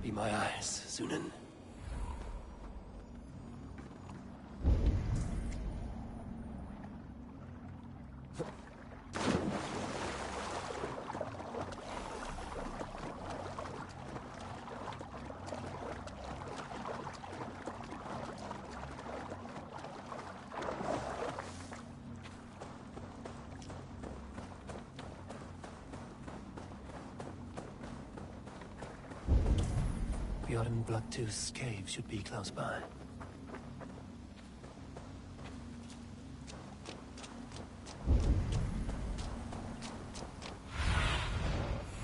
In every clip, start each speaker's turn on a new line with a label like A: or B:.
A: Be my eyes, Sunan. Bjorn Bloodtooth's cave should be close by.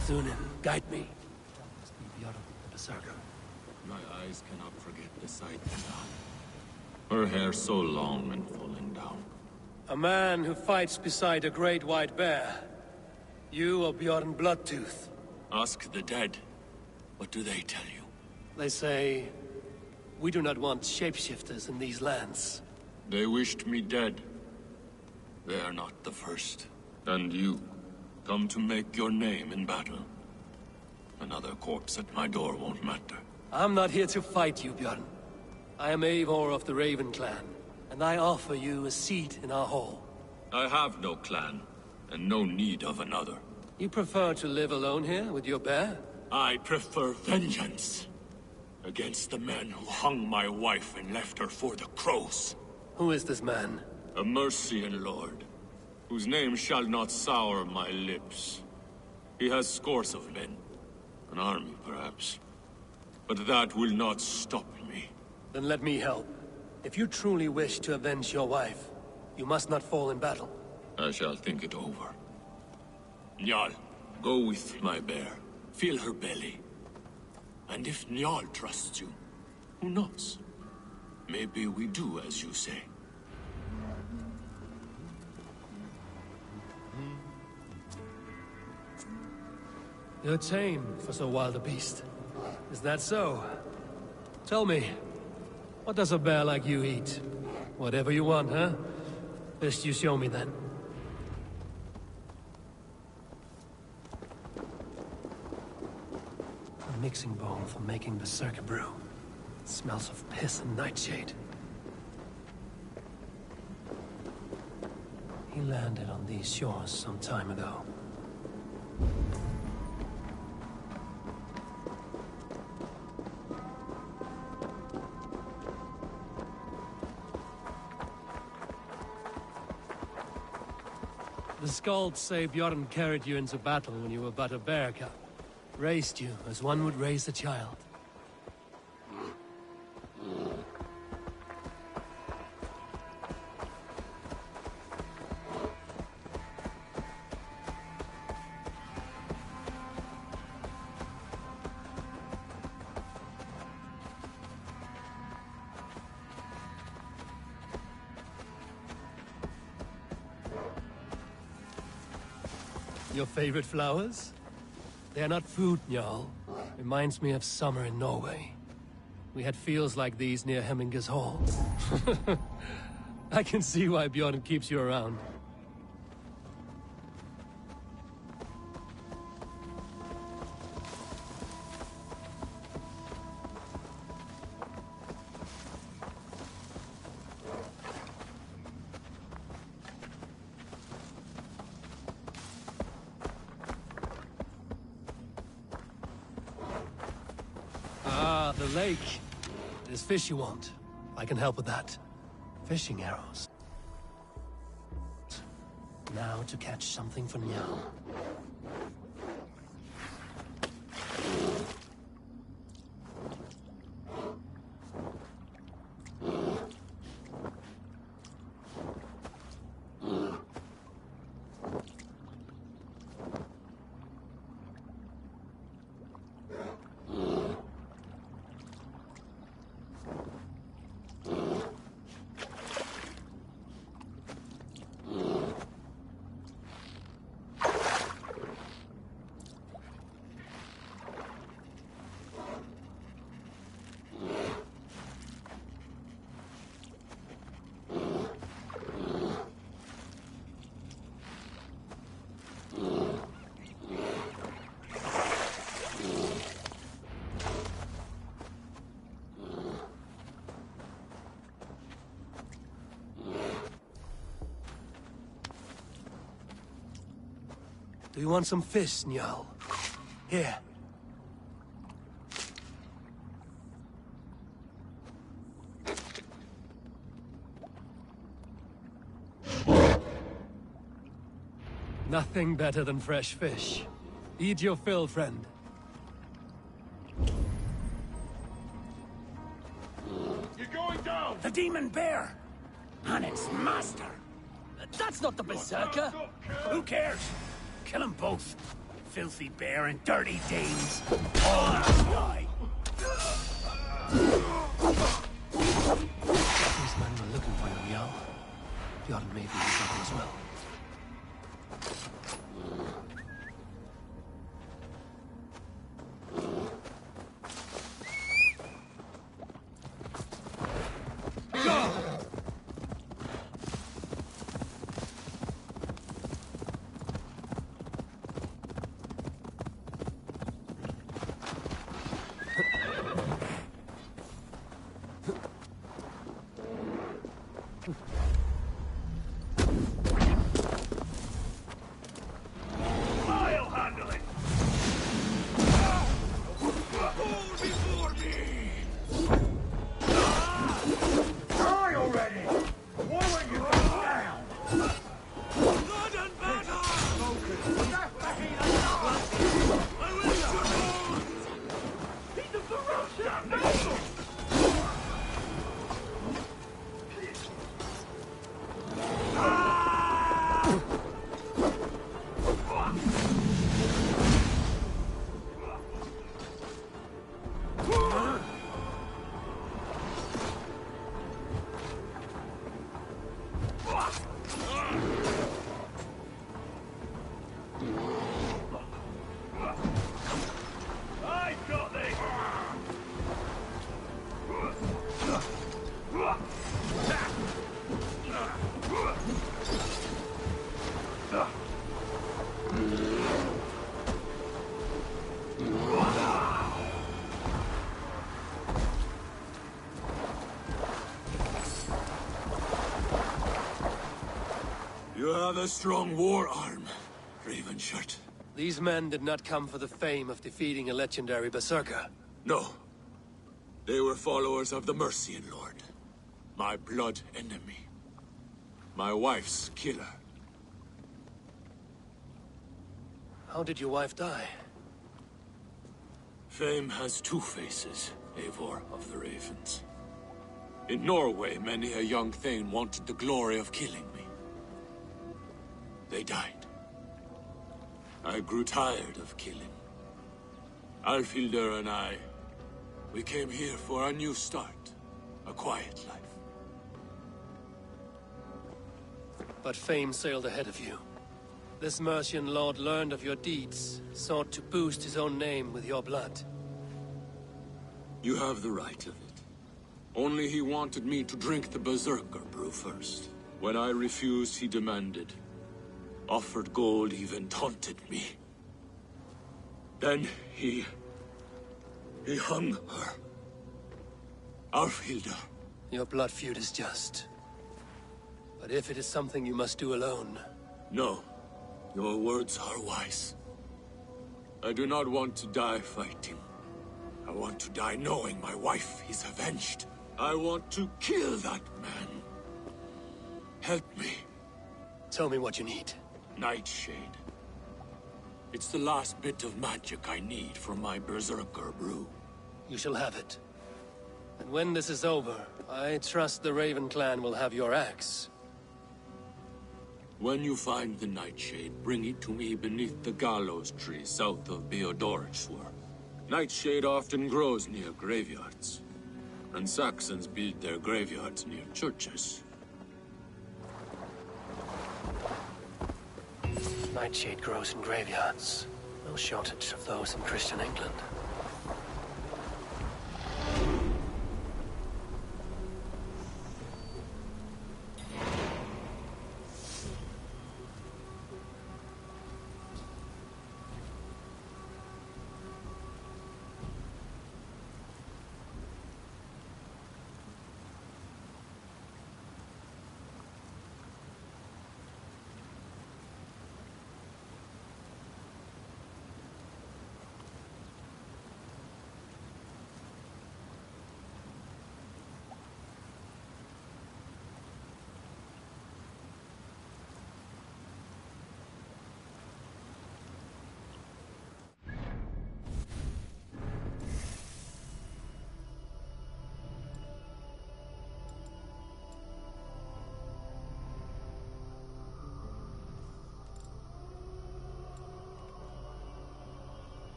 A: Sunan, guide me. That must be Bjorn the Berserker.
B: My eyes cannot forget the sight of her hair so long and falling down.
A: A man who fights beside a great white bear. You are Bjorn Bloodtooth.
B: Ask the dead. What do they tell you?
A: They say, we do not want shapeshifters in these lands.
B: They wished me dead. They are not the first. And you, come to make your name in battle. Another corpse at my door won't matter.
A: I'm not here to fight you, Bjorn. I am Eivor of the Raven clan, and I offer you a seat in our hall.
B: I have no clan, and no need of another.
A: You prefer to live alone here with your bear?
B: I prefer vengeance. Against the man who hung my wife and left her for the crows.
A: Who is this man?
B: A Mercian lord, whose name shall not sour my lips. He has scores of men. An army, perhaps. But that will not stop me.
A: Then let me help. If you truly wish to avenge your wife, you must not fall in battle.
B: I shall think it over. Njal, go with my bear. Feel her belly. And if Njal trusts you, who knows? Maybe we do as you say.
A: You're tame for so wild a beast. Is that so? Tell me, what does a bear like you eat? Whatever you want, huh? Best you show me then. A mixing bowl for making berserker brew. It smells of piss and nightshade. He landed on these shores some time ago. The Skalds say Bjorn carried you into battle when you were but a bear cub. Raised you as one would raise a child. Your favorite flowers? They are not food, Njal. Reminds me of summer in Norway. We had fields like these near Hemminger's Hall. I can see why Bjorn keeps you around. The lake. There's fish you want. I can help with that. Fishing arrows. Now to catch something for Njal. you want some fish, Njal? Here. Nothing better than fresh fish. Eat your fill, friend.
C: You're going down!
D: The demon bear! And its master! That's not the berserker! Who cares? Kill them both. Filthy bear and dirty Danes. All must die.
A: These men were looking for you, Njal. You ought to maybe do something as well.
B: You have a strong war arm, Ravenshirt.
A: These men did not come for the fame of defeating a legendary berserker.
B: No. They were followers of the Mercian Lord. My blood enemy. My wife's killer.
A: How did your wife die?
B: Fame has two faces, Eivor of the Ravens. In Norway, many a young thane wanted the glory of killing me. They died. I grew tired of killing. Alfhildr and I, we came here for a new start. A quiet life.
A: But fame sailed ahead of you. This Mercian lord learned of your deeds, sought to boost his own name with your blood.
B: You have the right of it. Only he wanted me to drink the Berserker brew first. When I refused, he demanded. Offered gold, even taunted me. Then he hung her. Alfhildr.
A: Your blood feud is just. But if it is something you must do alone...
B: No. Your words are wise. I do not want to die fighting. I want to die knowing my wife is avenged. I want to kill that man. Help me.
A: Tell me what you need.
B: Nightshade. It's the last bit of magic I need from my Berserker brew.
A: You shall have it. And when this is over, I trust the Raven clan will have your axe.
B: When you find the Nightshade, bring it to me beneath the gallows tree south of Beodoricshwar. Nightshade often grows near graveyards, and Saxons build their graveyards near churches.
A: Nightshade grows in graveyards. No shortage of those in Christian England.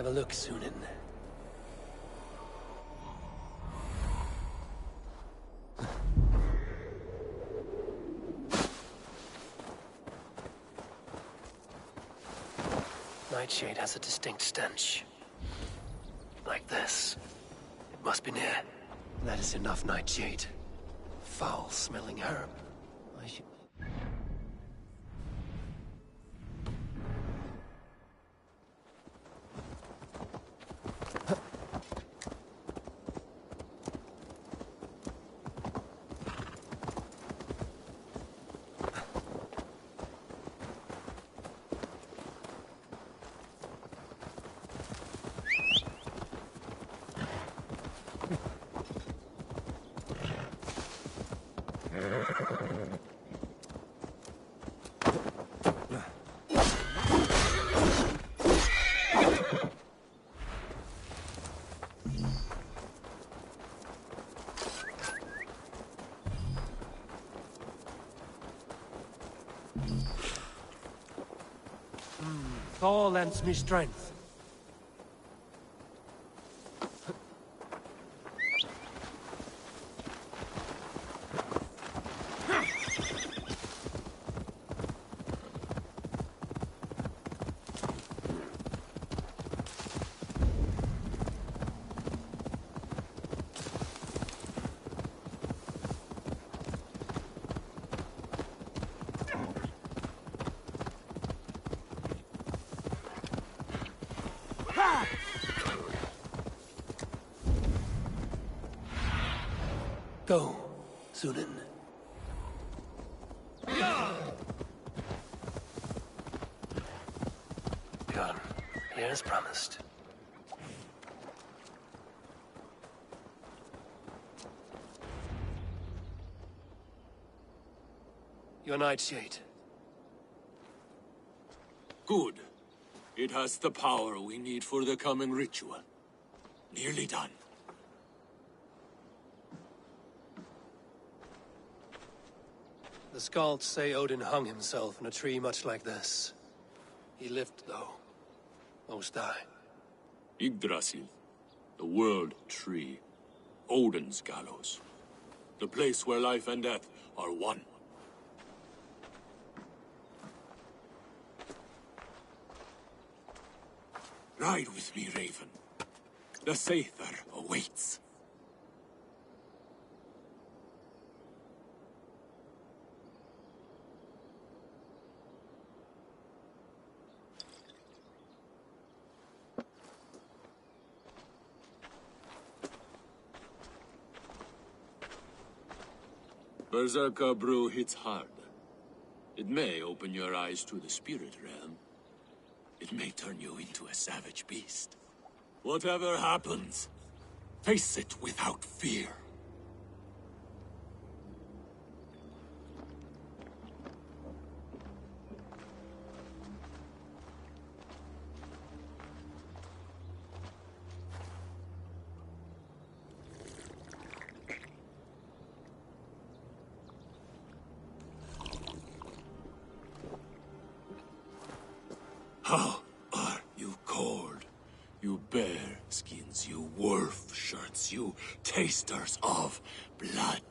A: Have a look, Sunan. Nightshade has a distinct stench. Like this. It must be near. That is enough, Nightshade. Foul-smelling herb. I should... Thor lends me strength. Go, Sunan. Come, here as promised. Your Nightshade.
B: Good. It has the power we need for the coming ritual. Nearly done.
A: The Skalds say Odin hung himself in a tree much like this. He lived, though. Most die.
B: Yggdrasil. The world tree. Odin's gallows. The place where life and death are one. Ride with me, Raven. The Sather awaits. Berserker brew hits hard. It may open your eyes to the spirit realm. It may turn you into a savage beast. Whatever happens, face it without fear. How are you cold? You bear skins, you wolf shirts, you tasters of blood.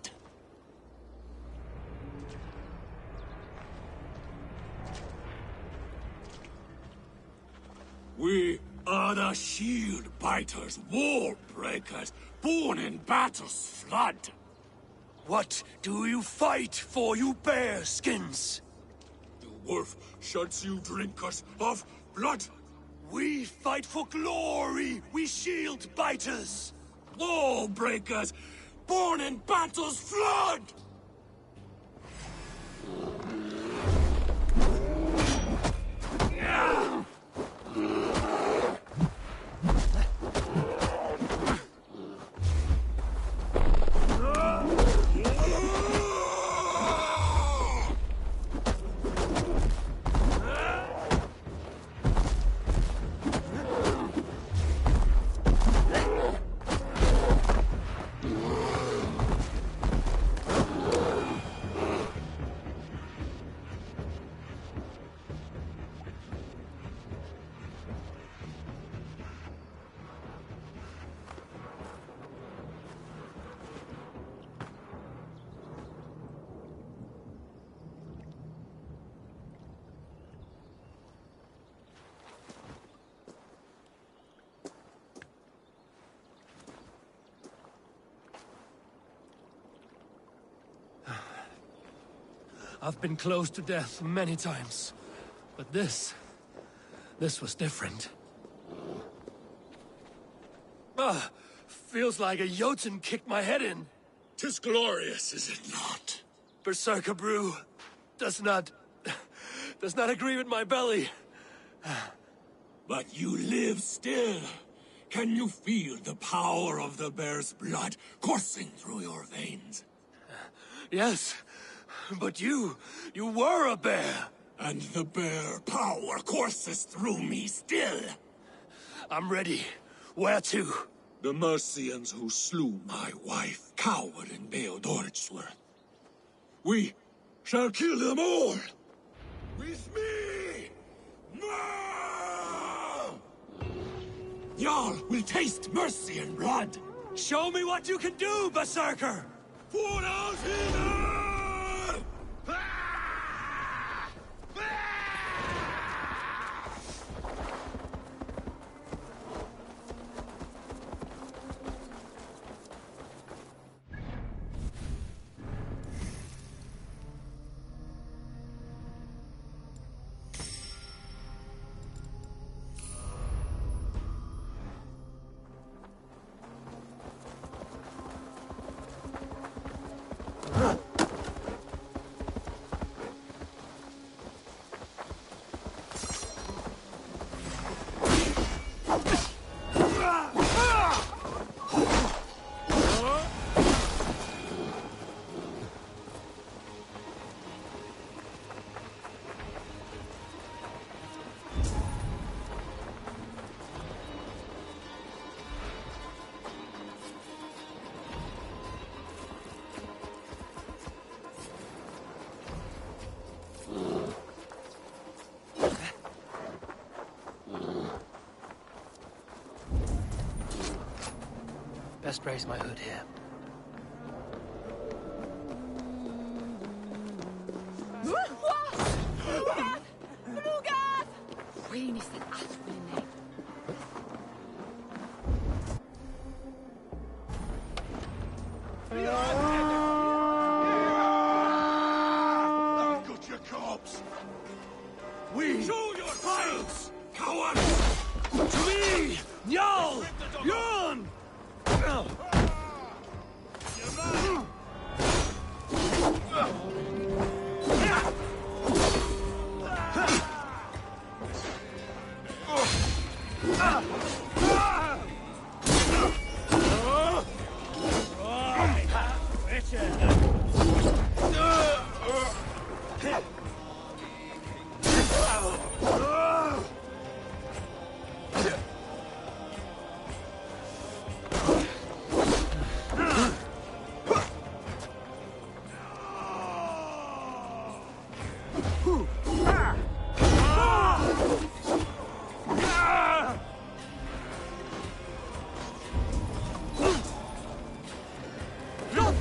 B: We are the shield biters, wall breakers, born in battle's flood.
D: What do you fight for, you bear skins?
B: You wolf shirts, you drinkers of blood.
D: We fight for glory, we shield biters.
B: Wall breakers, born in battle's flood.
A: I've been close to death many times. But this was different. Feels like a Jotun kicked my head in.
B: 'Tis glorious, is it not?
A: Berserker brew does not agree with my belly.
B: But you live still. Can you feel the power of the bear's blood coursing through your veins?
A: Yes, but you were a bear.
B: And the bear power courses through me still.
A: I'm ready. Where to?
B: The Mercians who slew my wife cowered in Beodoritsworth. We shall kill them all! With me! No! Jarl will taste mercy and blood!
A: Show me what you can do, Berserker!
B: For out here!
A: Best raise my hood here.
C: I've got your corpse.
A: We
B: Show yourselves, cowards!
A: to me! Jarl! Jörn!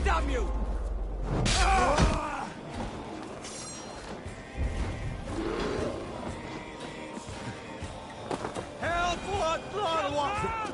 A: Damn you! Help! What? Blood! What?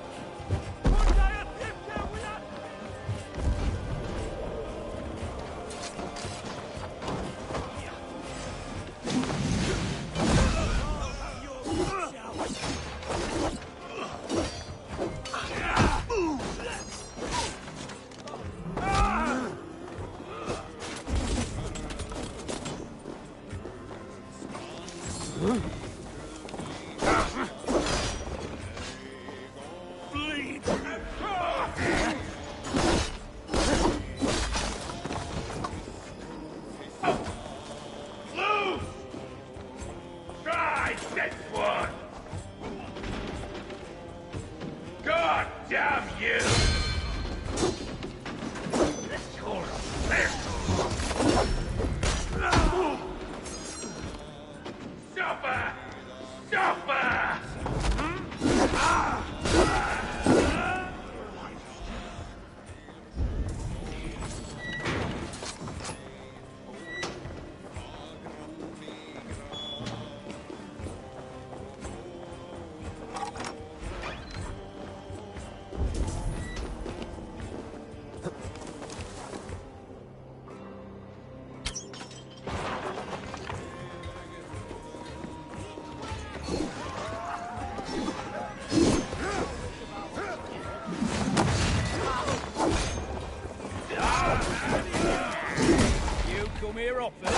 D: come here often.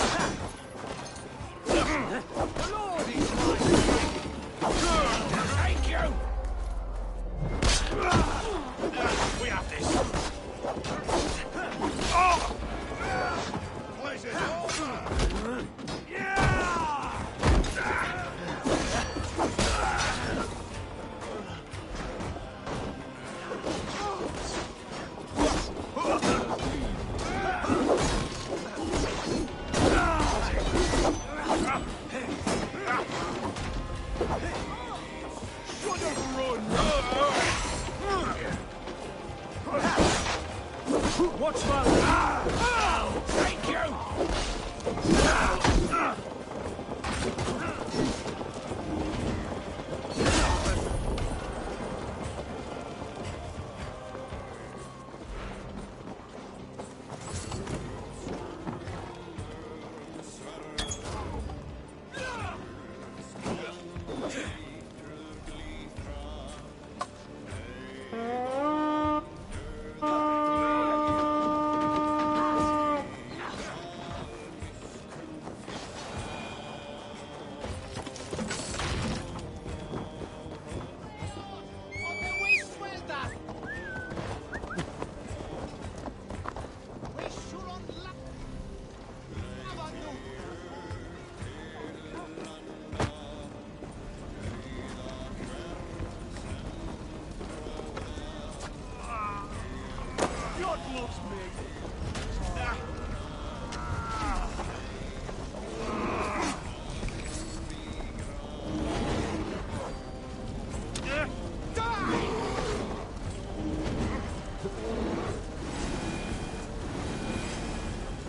D: The Lord is mine. Thank you! We have this.
C: Place it over!
D: What's that? Thank you!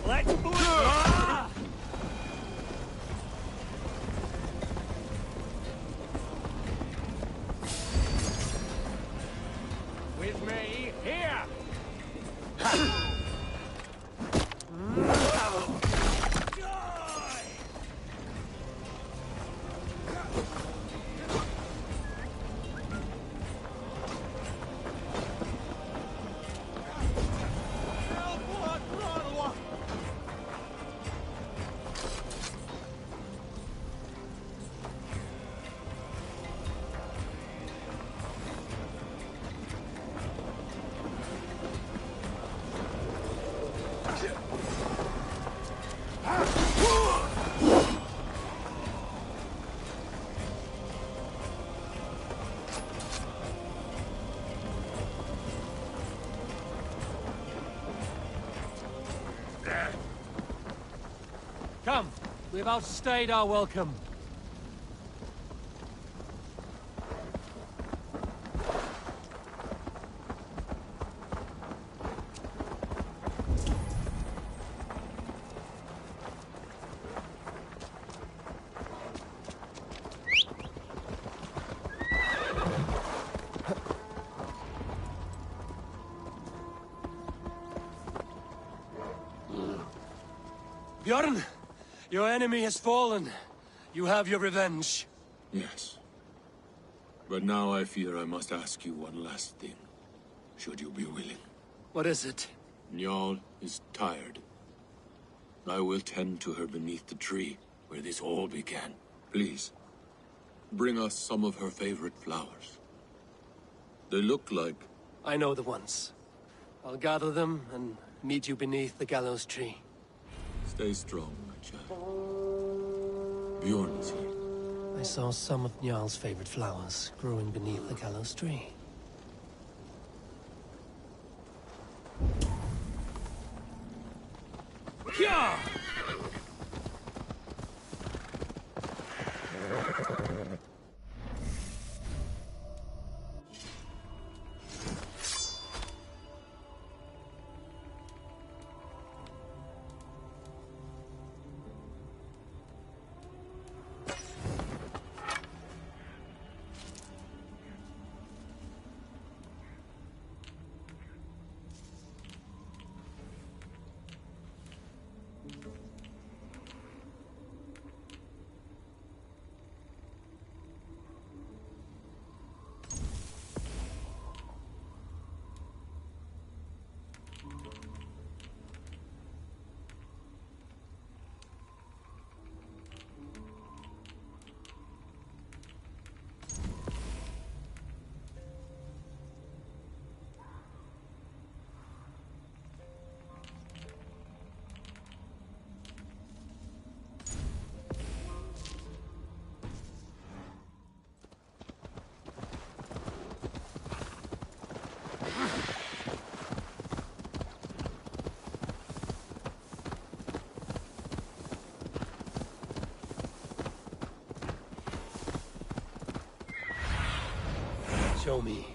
D: Let's move! With me, here!
A: Come, we've outstayed our welcome. Bjorn, your enemy has fallen. You have your revenge.
B: Yes. But now I fear I must ask you one last thing. Should you be willing.
A: What is it?
B: Njal is tired. I will tend to her beneath the tree where this all began. Please, bring us some of her favorite flowers. They look like...
A: I know the ones. I'll gather them and meet you beneath the gallows tree.
B: Stay strong, my child. Bjorn is here.
A: I saw some of Njal's favorite flowers growing beneath the gallows tree.
D: Yeah!
A: Show me.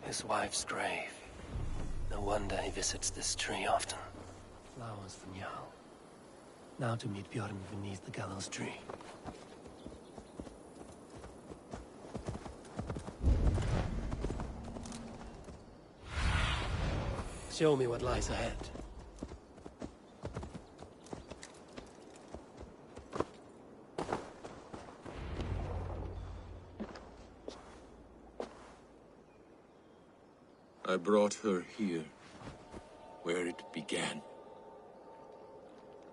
A: His wife's grave. No wonder he visits this tree often. Flowers for Njal. Now to meet Bjorn beneath the gallows tree. Show me what lies ahead.
B: I brought her here, where it began,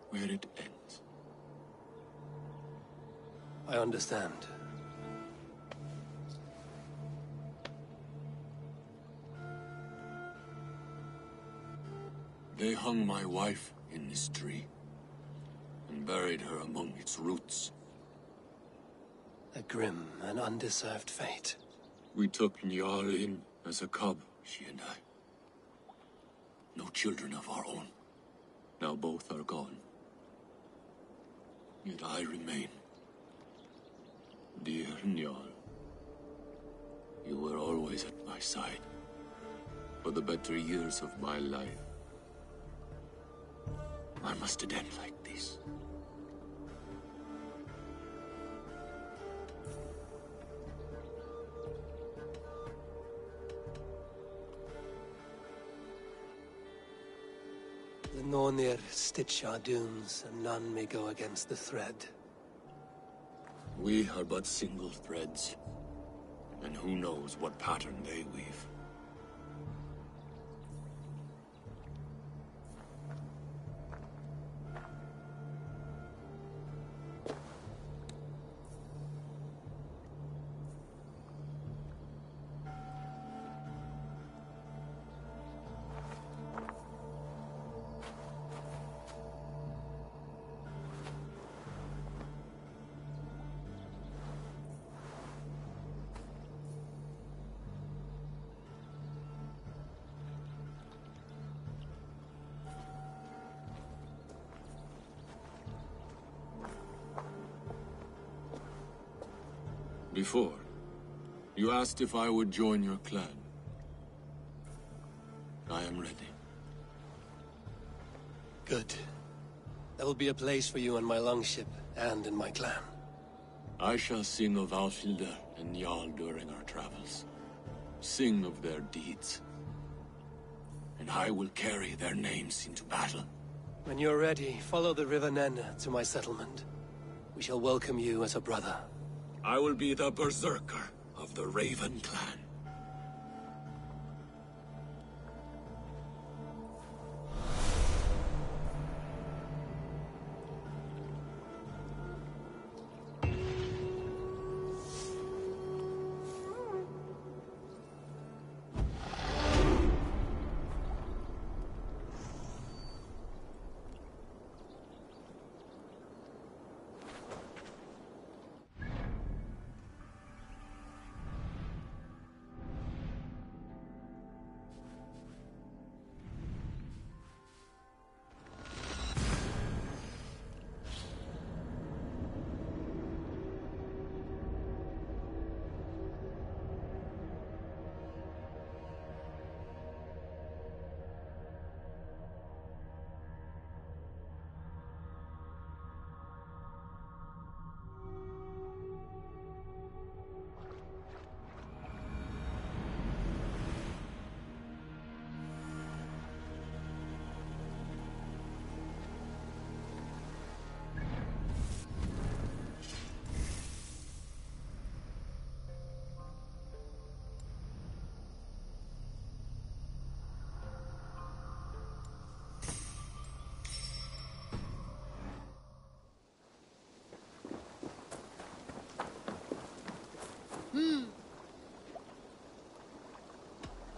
B: where it ends.
A: I understand.
B: They hung my wife in this tree, and buried her among its roots.
A: A grim and undeserved fate.
B: We took Njal in as a cub, she and I. No children of our own. Now both are gone. Yet I remain. Dear Njal, you were always at my side, for the better years of my life. Why must it end like this?
A: The Nornir stitch our dooms, and none may go against the thread.
B: We are but single threads, and who knows what pattern they weave. Before, you asked if I would join your clan. I am ready.
A: Good. There will be a place for you on my longship, and in my clan.
B: I shall sing of Alfhildr and Njal during our travels. Sing of their deeds. And I will carry their names into battle.
A: When you're ready, follow the River Nene to my settlement. We shall welcome you as a brother.
B: I will be the berserker of the Raven clan.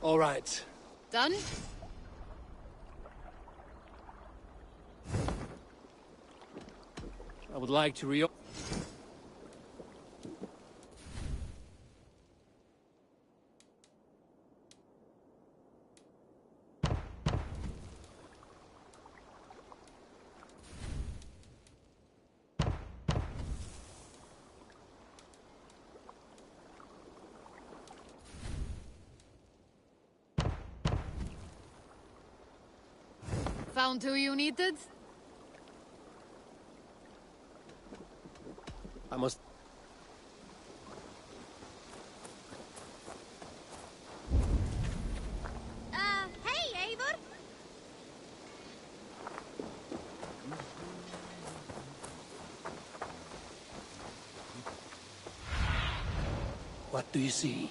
A: All right.
E: Done?
A: I would like to reopen.
E: Found who you needed?
A: I must...
F: Hey, Eivor!
A: What do you see?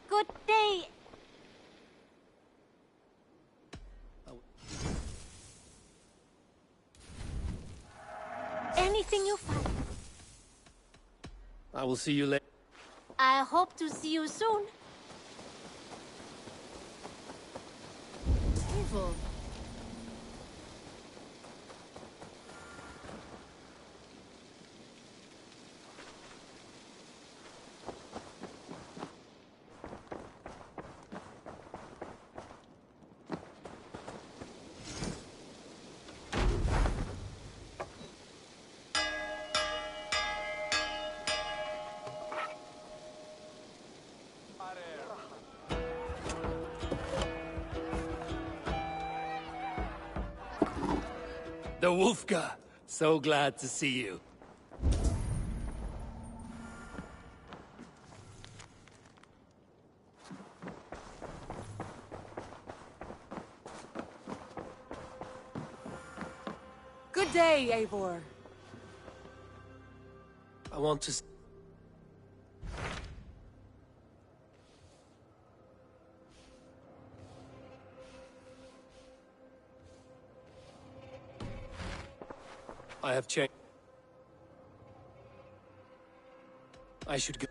F: Good day. Anything you find.
A: I will see you later.
F: I hope to see you soon.
E: Eivor.
A: The Wolfka! So glad to see you.
G: Good day, Eivor.
A: I want to... I have changed. I should go.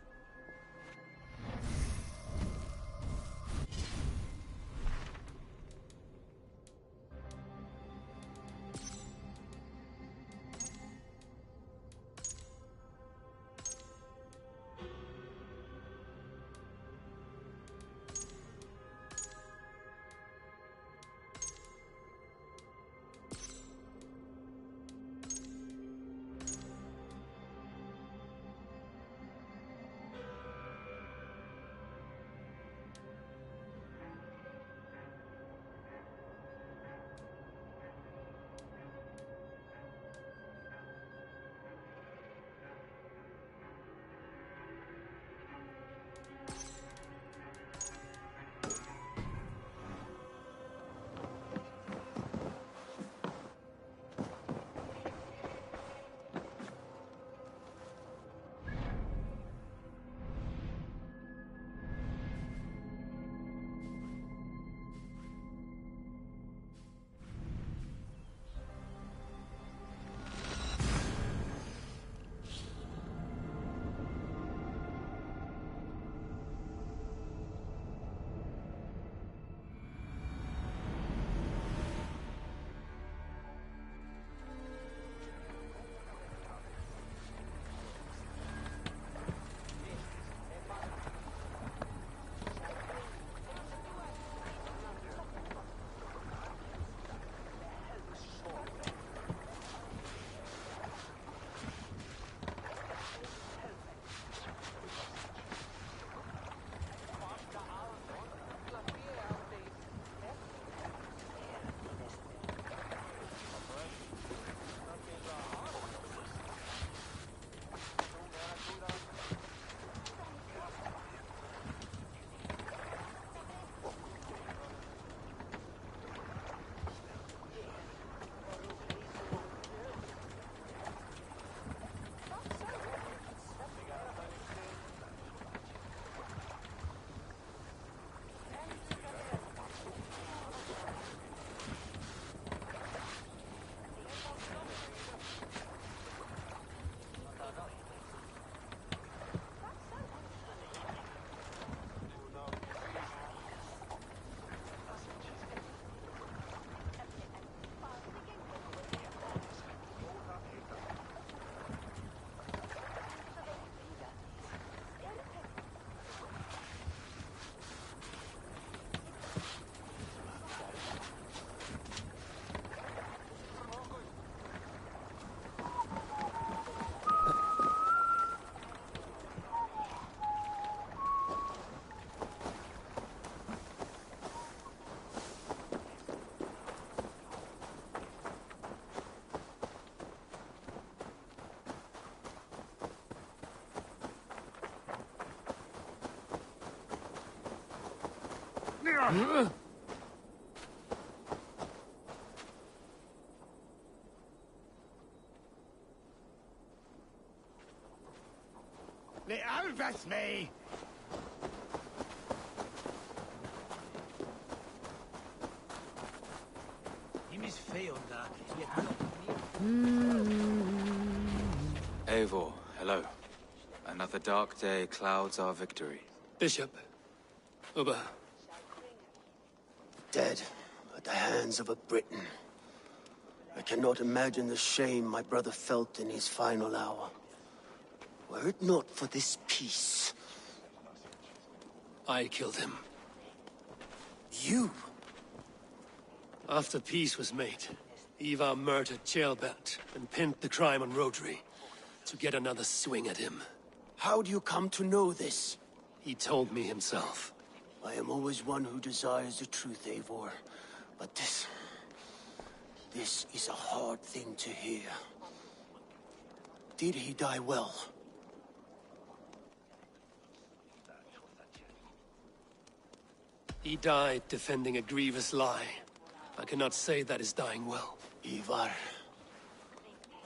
C: Le alvas me!
E: Eivor, hello. Another dark day clouds our victory.
A: Bishop. Uber.
H: Dead at the hands of a Briton. I cannot imagine the shame my brother felt in his final hour. Were it not for this peace...
A: I killed him.
H: You?
A: After peace was made, Eivor murdered Ceolbert and pinned the crime on Rodri to get another swing at him.
H: How do you come to know this?
A: He told me himself.
H: I am always one who desires the truth, Eivor. But this is a hard thing to hear. Did he die well?
A: He died defending a grievous lie. I cannot say that is dying well.
H: Eivor,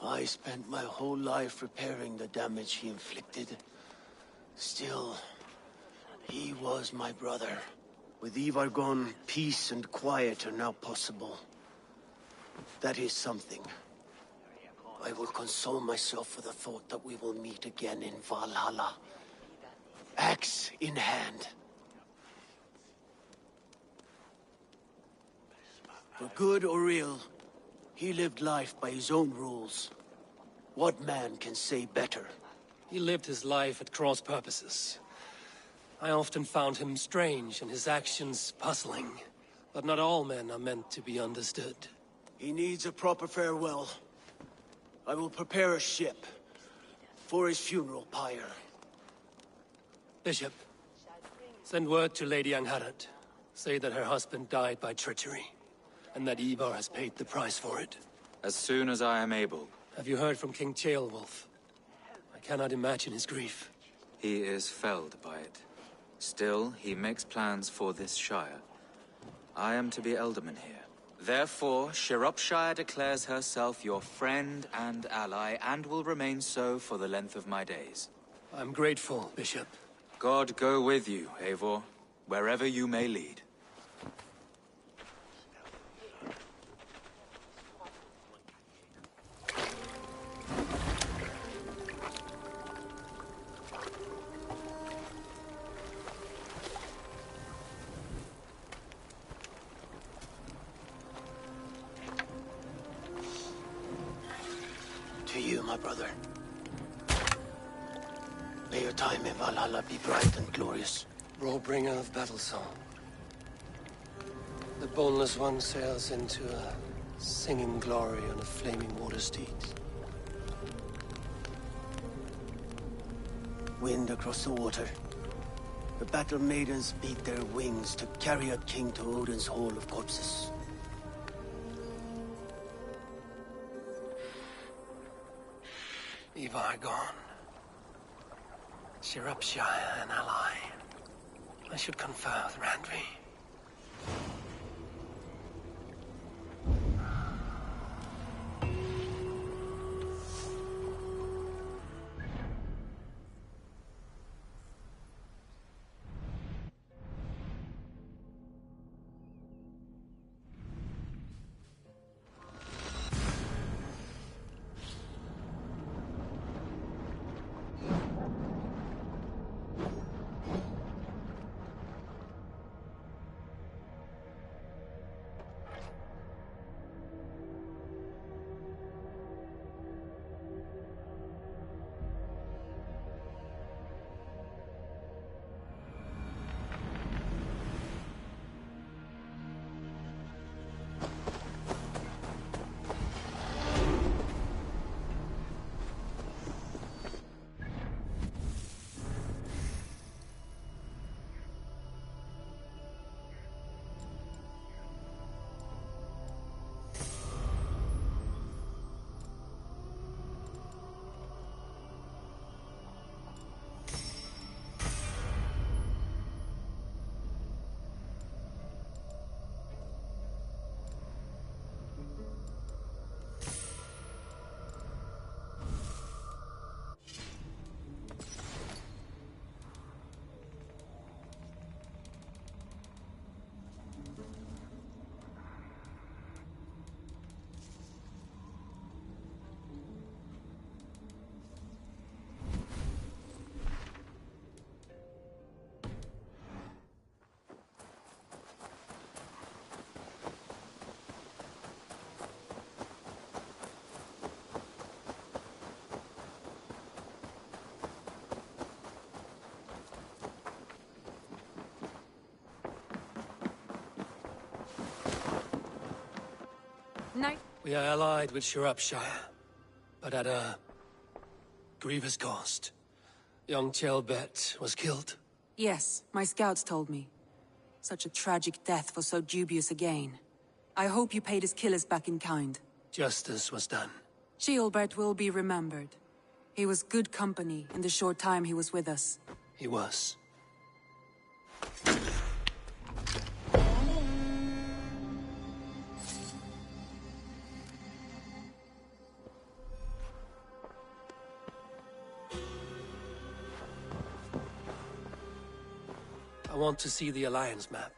H: I spent my whole life repairing the damage he inflicted. Still, he was my brother. With Eivor gone, peace and quiet are now possible. That is something. I will console myself with the thought that we will meet again in Valhalla. Axe in hand. For good or ill, he lived life by his own rules. What man can say better?
A: He lived his life at cross purposes. I often found him strange and his actions puzzling. But not all men are meant to be understood.
H: He needs a proper farewell. I will prepare a ship for his funeral pyre.
A: Bishop, send word to Lady Angharad. Say that her husband died by treachery, and that Eivor has paid the price for it.
E: As soon as I am able.
A: Have you heard from King Ceolwulf? I cannot imagine his grief.
E: He is felled by it. Still, he makes plans for this shire. I am to be Elderman here. Therefore, Shropshire declares herself your friend and ally, and will remain so for the length of my days.
A: I'm grateful, Bishop.
E: God go with you, Eivor, wherever you may lead.
H: To you, my brother. May your time in Valhalla be bright and glorious.
A: Rollbringer of battle song. The boneless one sails into a singing glory on a flaming water steed.
H: Wind across the water. The battle maidens beat their wings to carry a king to Odin's Hall of Corpses.
A: Eivor gone. Shropshire an ally. I should confer with Randvi.
G: Night.
A: We are allied with Shropshire, but at a grievous cost. Young Chelbet was killed.
G: Yes, my scouts told me. Such a tragic death for so dubious a gain. I hope you paid his killers back in kind.
A: Justice was done.
G: Ceolbert will be remembered. He was good company in the short time he was with us.
A: He was. I want to see the Alliance map.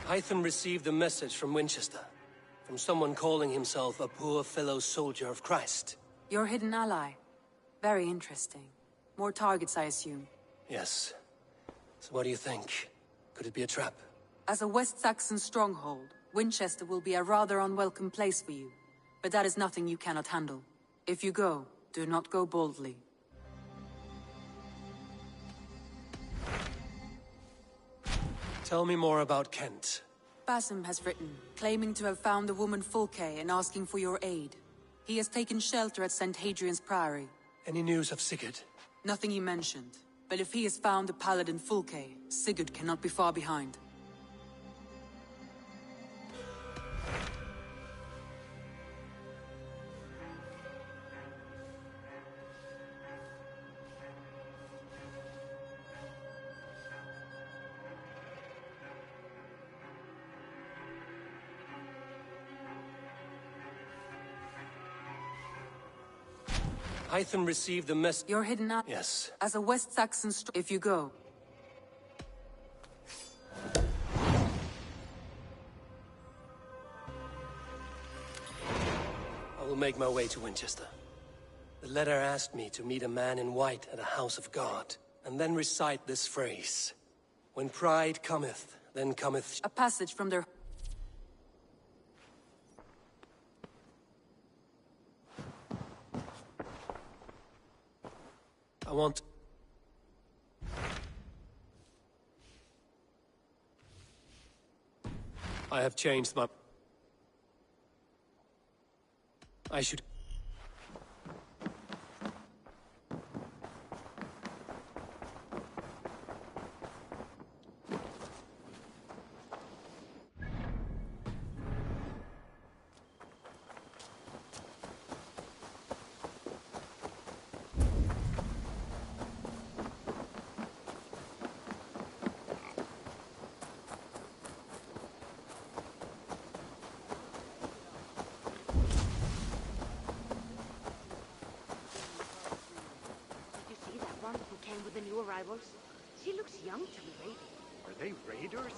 A: Hytham received a message from Winchester. From someone calling himself a poor fellow soldier of Christ.
G: Your hidden ally. Very interesting. More targets, I assume.
A: Yes. So what do you think? Could it be a trap?
G: As a West Saxon stronghold, Winchester will be a rather unwelcome place for you. But that is nothing you cannot handle. If you go, do not go boldly.
A: Tell me more about Kent.
G: Basim has written, claiming to have found the woman Fulke and asking for your aid. He has taken shelter at St. Hadrian's Priory.
A: Any news of Sigurd?
G: Nothing he mentioned. But if he has found the paladin Fulke, Sigurd cannot be far behind.
A: Hytham received a message.
G: Your hidden ally.
A: Yes.
G: As a West Saxon if you go.
A: I will make my way to Winchester. The letter asked me to meet a man in white at a house of God, and then recite this phrase. When pride cometh, then cometh...
G: A passage from their...
A: I have changed my... I should...
I: With the new arrivals. She looks young to be raiding.
C: Are they raiders?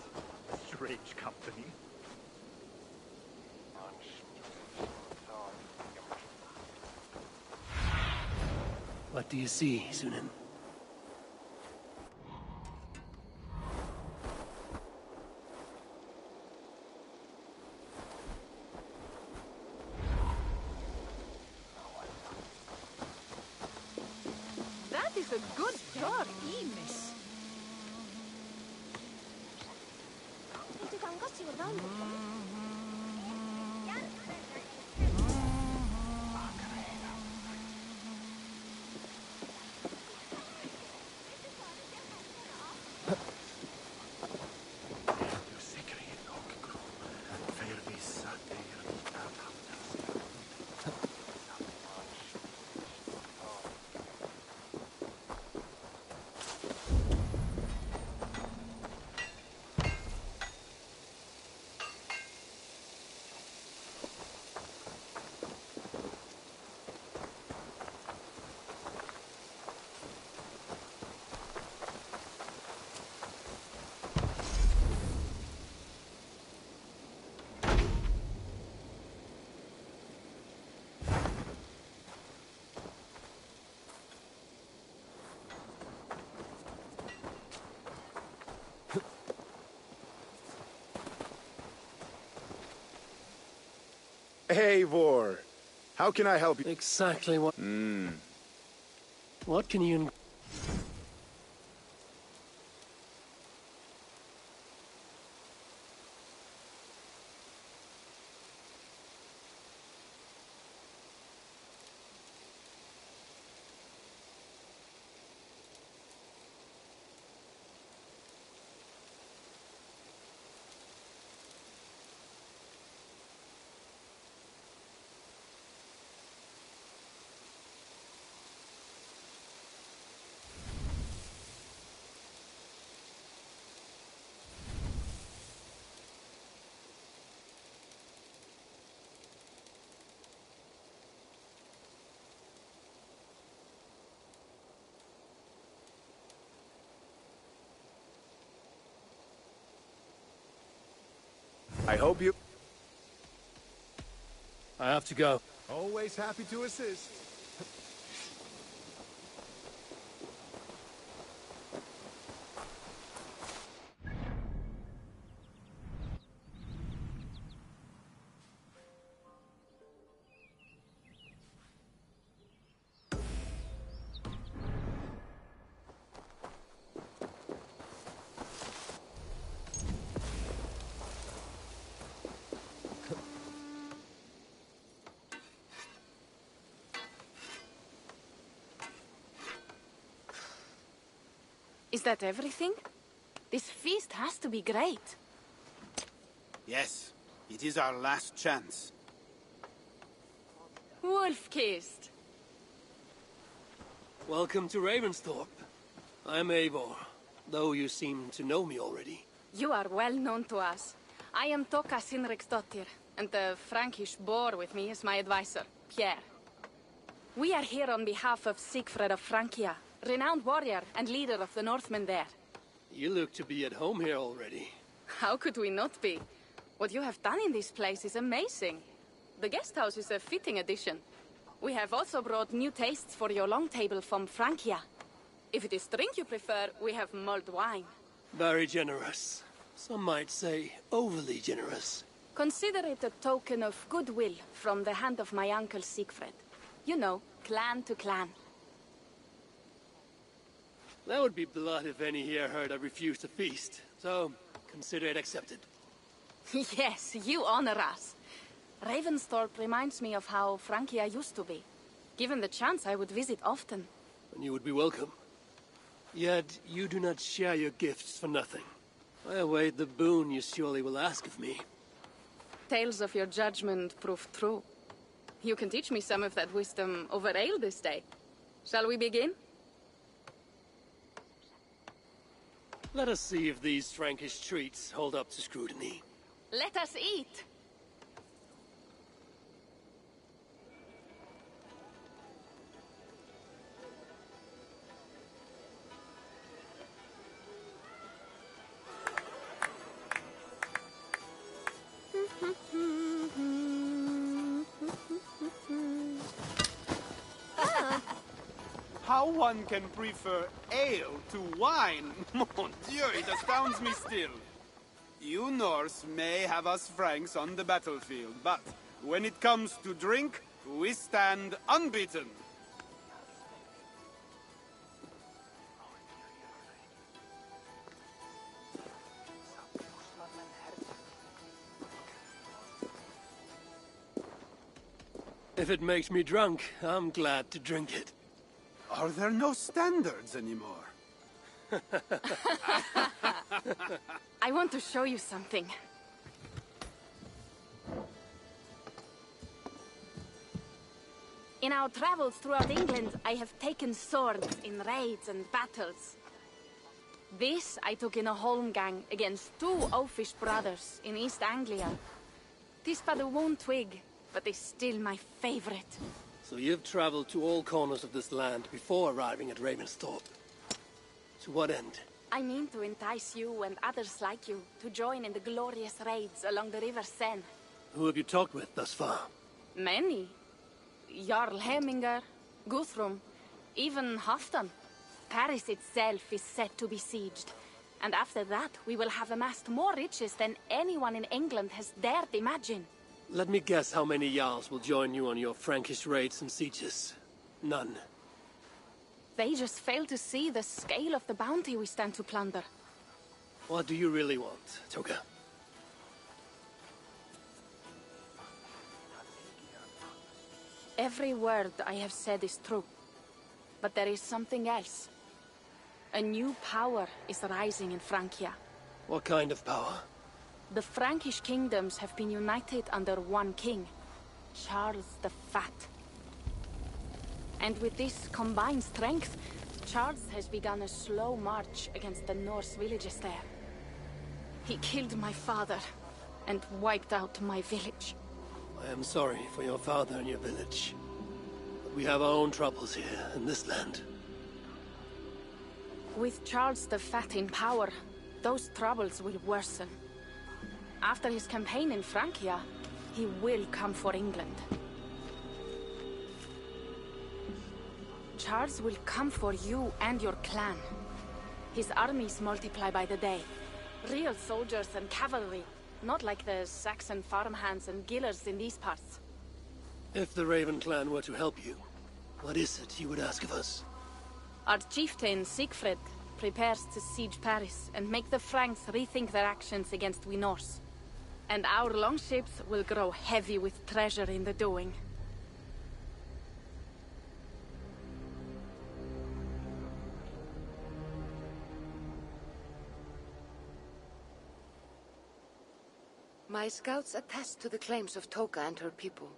C: Strange company.
A: What do you see, Sunan?
I: It's a good job, miss.
J: Eivor, how can I help you?
A: Exactly what... What can you...
J: I hope you...
A: I have to go.
J: Always happy to assist.
I: Is that everything? This feast has to be great.
K: Yes, it is our last chance.
I: Wolf-kissed.
A: Welcome to Ravensthorpe. I'm Eivor, though you seem to know me already.
I: You are well known to us. I am Toka Sinriksdottir, and the Frankish boar with me is my advisor, Pierre. We are here on behalf of Sigfred of Francia, renowned warrior and leader of the Northmen there.
A: You look to be at home here already.
I: How could we not be? What you have done in this place is amazing. The guest house is a fitting addition. We have also brought new tastes for your long table from Francia. If it is drink you prefer, we have mulled wine.
A: Very generous. Some might say overly generous.
I: Consider it a token of goodwill from the hand of my uncle Sigfred. You know, clan to clan.
A: That would be blood if any here heard I refused to feast, so consider it accepted.
I: Yes, you honor us. Ravensthorpe reminds me of how Francia used to be. Given the chance, I would visit often.
A: And you would be welcome. Yet, you do not share your gifts for nothing. I await the boon you surely will ask of me.
I: Tales of your judgment prove true. You can teach me some of that wisdom over ale this day. Shall we begin?
A: Let us see if these Frankish treats hold up to scrutiny.
I: Let us eat!
K: How one can prefer ale to wine? Mon Dieu, it astounds me still. You Norse may have us Franks on the battlefield, but when it comes to drink, we stand unbeaten.
A: If it makes me drunk, I'm glad to drink it.
K: Are there no standards anymore?
I: I want to show you something. In our travels throughout England, I have taken swords in raids and battles. This I took in a holmgang against two oafish brothers in East Anglia. Tis but a one twig, but is still my favorite.
A: So you've traveled to all corners of this land before arriving at Ravensthorpe. To what end?
I: I mean to entice you and others like you to join in the glorious raids along the River Seine.
A: Who have you talked with thus far?
I: Many. Jarl Heminger, Guthrum, even Halfdan. Paris itself is set to be besieged. And after that, we will have amassed more riches than anyone in England has dared imagine.
A: Let me guess how many Jarls will join you on your Frankish raids and sieges. None.
I: They just fail to see the scale of the bounty we stand to plunder.
A: What do you really want, Toka?
I: Every word I have said is true. But there is something else. A new power is rising in Francia.
A: What kind of power?
I: The Frankish kingdoms have been united under one king, Charles the Fat. And with this combined strength, Charles has begun a slow march against the Norse villages there. He killed my father and wiped out my village.
A: I am sorry for your father and your village. But we have our own troubles here in this land.
I: With Charles the Fat in power, those troubles will worsen. After his campaign in Francia, he will come for England. Charles will come for you and your clan. His armies multiply by the day. Real soldiers and cavalry, not like the Saxon farmhands and gillers in these parts.
A: If the Raven clan were to help you, what is it you would ask of us?
I: Our chieftain, Siegfried, prepares to siege Paris and make the Franks rethink their actions against we Norse. And our longships will grow heavy with treasure in the doing.
L: My scouts attest to the claims of Toka and her people.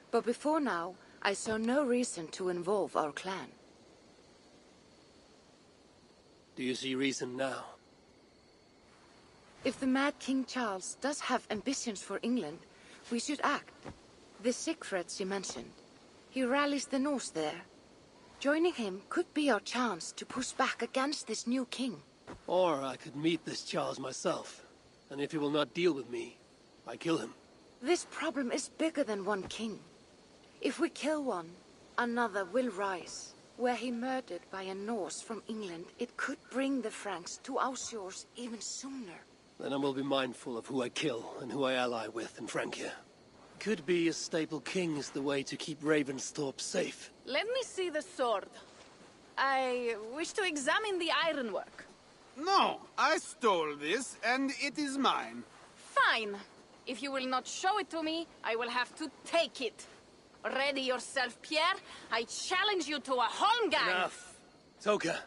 L: But before now, I saw no reason to involve our clan.
A: Do you see reason now?
L: If the mad King Charles does have ambitions for England, we should act. The Siegfrieds you mentioned. He rallies the Norse there. Joining him could be our chance to push back against this new king.
A: Or I could meet this Charles myself. And if he will not deal with me, I kill him.
L: This problem is bigger than one king. If we kill one, another will rise. Were he murdered by a Norse from England, it could bring the Franks to our shores even sooner.
A: Then I will be mindful of who I kill and who I ally with in Francia. Could be a stable king is the way to keep Ravensthorpe safe.
I: Let me see the sword. I wish to examine the ironwork.
K: No, I stole this, and it is mine.
I: Fine. If you will not show it to me, I will have to take it. Ready yourself, Pierre. I challenge you to a holmgang.
A: Enough. Toka,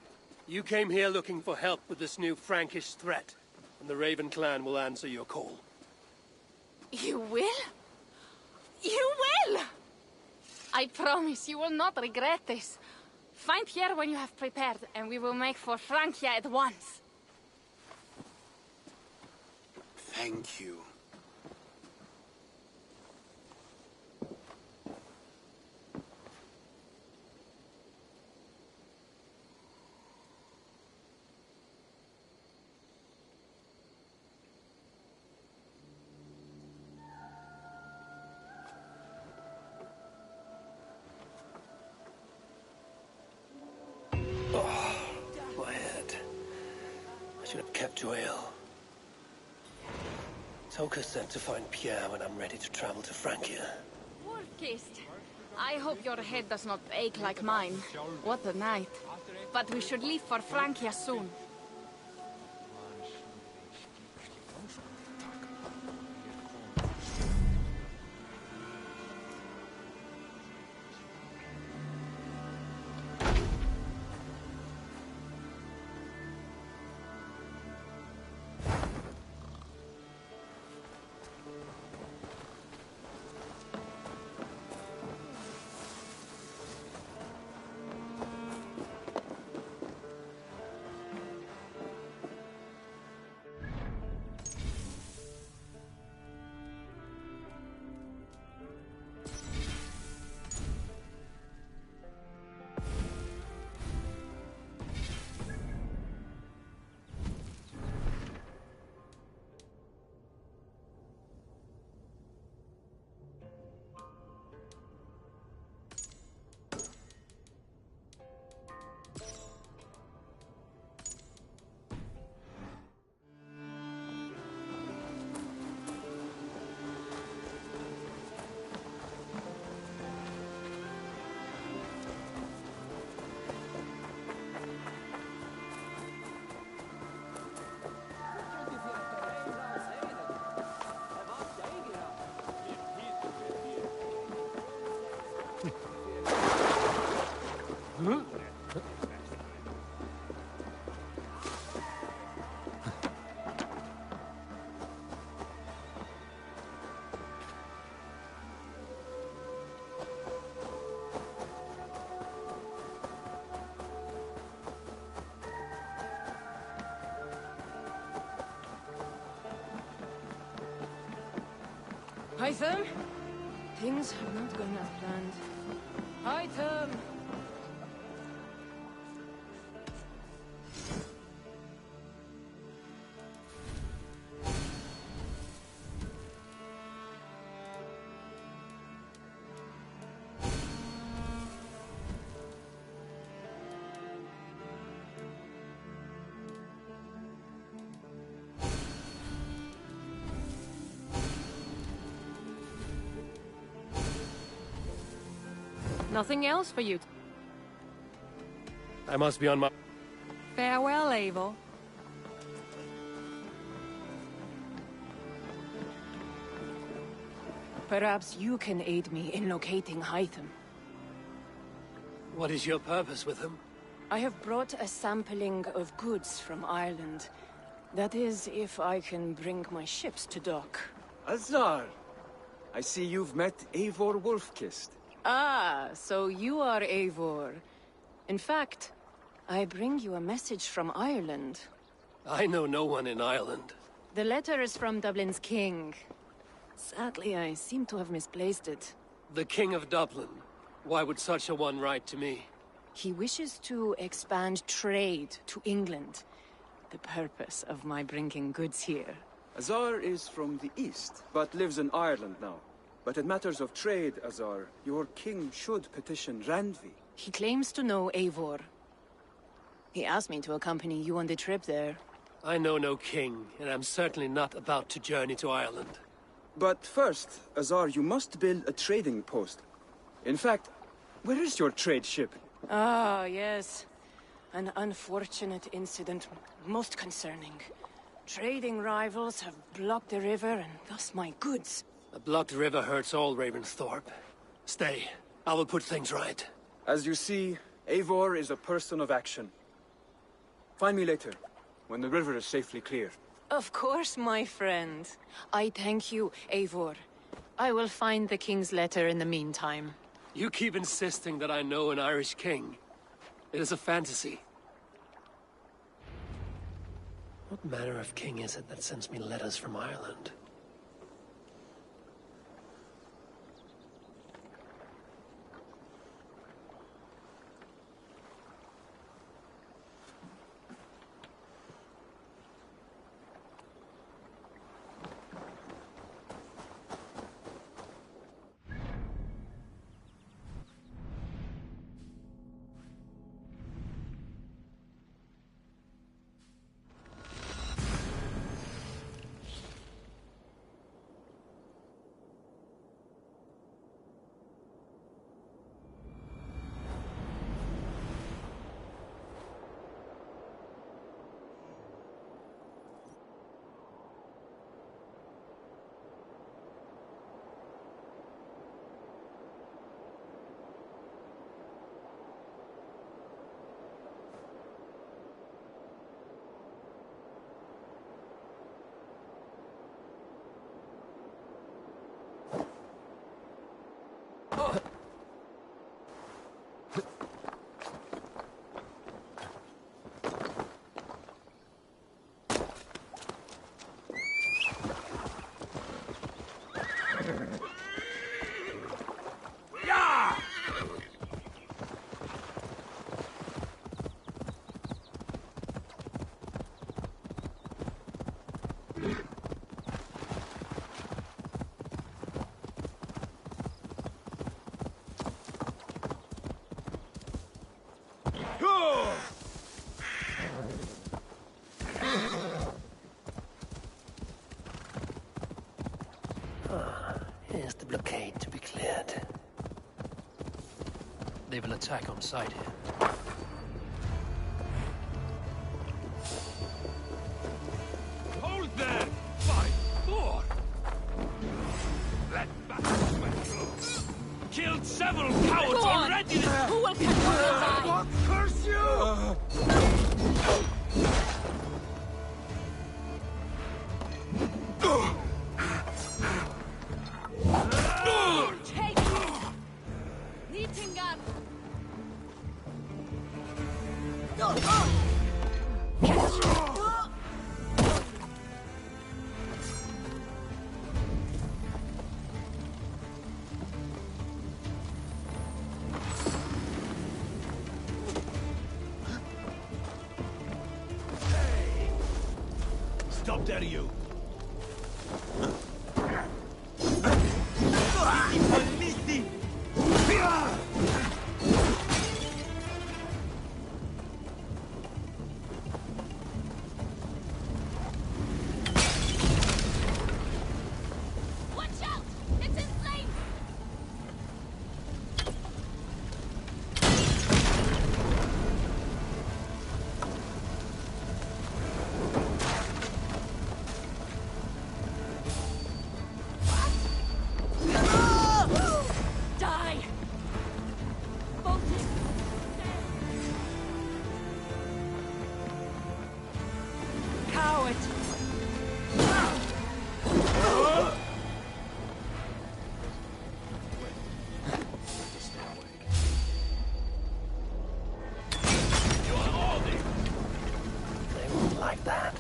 A: you came here looking for help with this new Frankish threat, and the Raven clan will answer your call.
I: You will? You will! I promise you will not regret this. Find Pierre when you have prepared, and we will make for Francia at once.
K: Thank you.
A: To ale. Toka said to find Pierre when I'm ready to travel to Francia.
I: Wolf-kissed. I hope your head does not ache like mine. What a night. But we should leave for Francia soon.
M: Hytham? Things have not gone as planned. Hytham! Nothing else for you.
A: I must be on my...
M: Farewell, Eivor. Perhaps you can aid me in locating Hytham.
A: What is your purpose with him?
M: I have brought a sampling of goods from Ireland. That is, if I can bring my ships to dock.
N: Azar! I see you've met Eivor Wolfkist.
M: Ah, so you are Eivor. In fact, I bring you a message from Ireland.
A: I know no one in Ireland.
M: The letter is from Dublin's king. Sadly, I seem to have misplaced it.
A: The King of Dublin. Why would such a one write to me?
M: He wishes to expand trade to England. The purpose of my bringing goods here.
N: Azar is from the east, but lives in Ireland now. But in matters of trade, Azar, your king should petition Randvi.
M: He claims to know Eivor. He asked me to accompany you on the trip there.
A: I know no king, and I'm certainly not about to journey to Ireland.
N: But first, Azar, you must build a trading post. In fact, where is your trade ship?
M: Ah, yes. An unfortunate incident, most concerning. Trading rivals have blocked the river, and thus my goods.
A: A blocked river hurts all Ravensthorpe. Stay. I will put things right.
N: As you see, Eivor is a person of action. Find me later, when the river is safely clear.
M: Of course, my friend. I thank you, Eivor. I will find the king's letter in the meantime.
A: You keep insisting that I know an Irish king. It is a fantasy. What manner of king is it that sends me letters from Ireland? Here's the blockade to be cleared. They will attack on sight here.
B: Hold there! 5, 4! Let battle sweat close!
D: killed several cowards
M: Go on.
D: already!
M: Who will catch your eye?
D: Curse you!
M: Take it! Nittingar!
D: Stop there, you!
F: Watch out! It's in flames!
M: Die! Bolting! Coward!
A: They won't like that.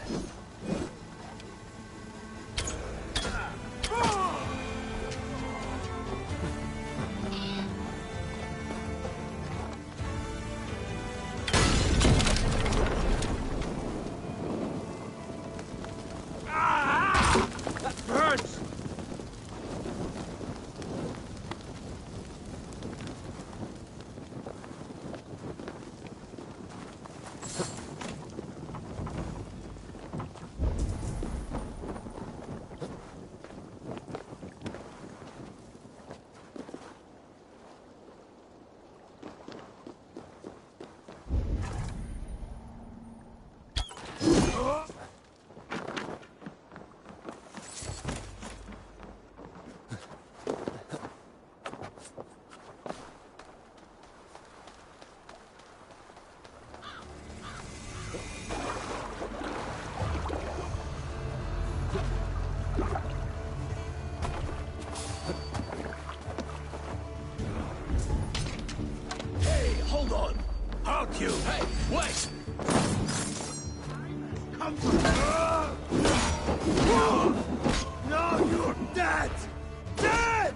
D: That hurts! Hey, hold on! Halt you! Hey, wait! Come to No, you're dead! Dead!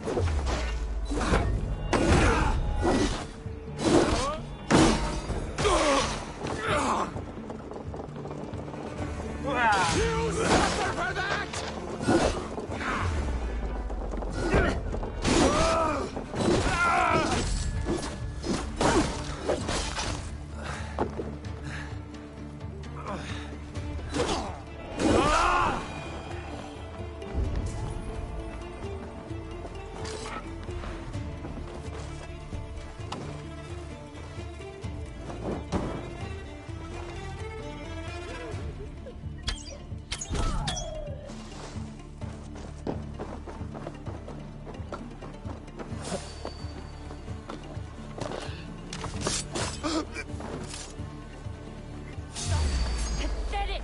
D: You suffer for that!
F: Pathetic!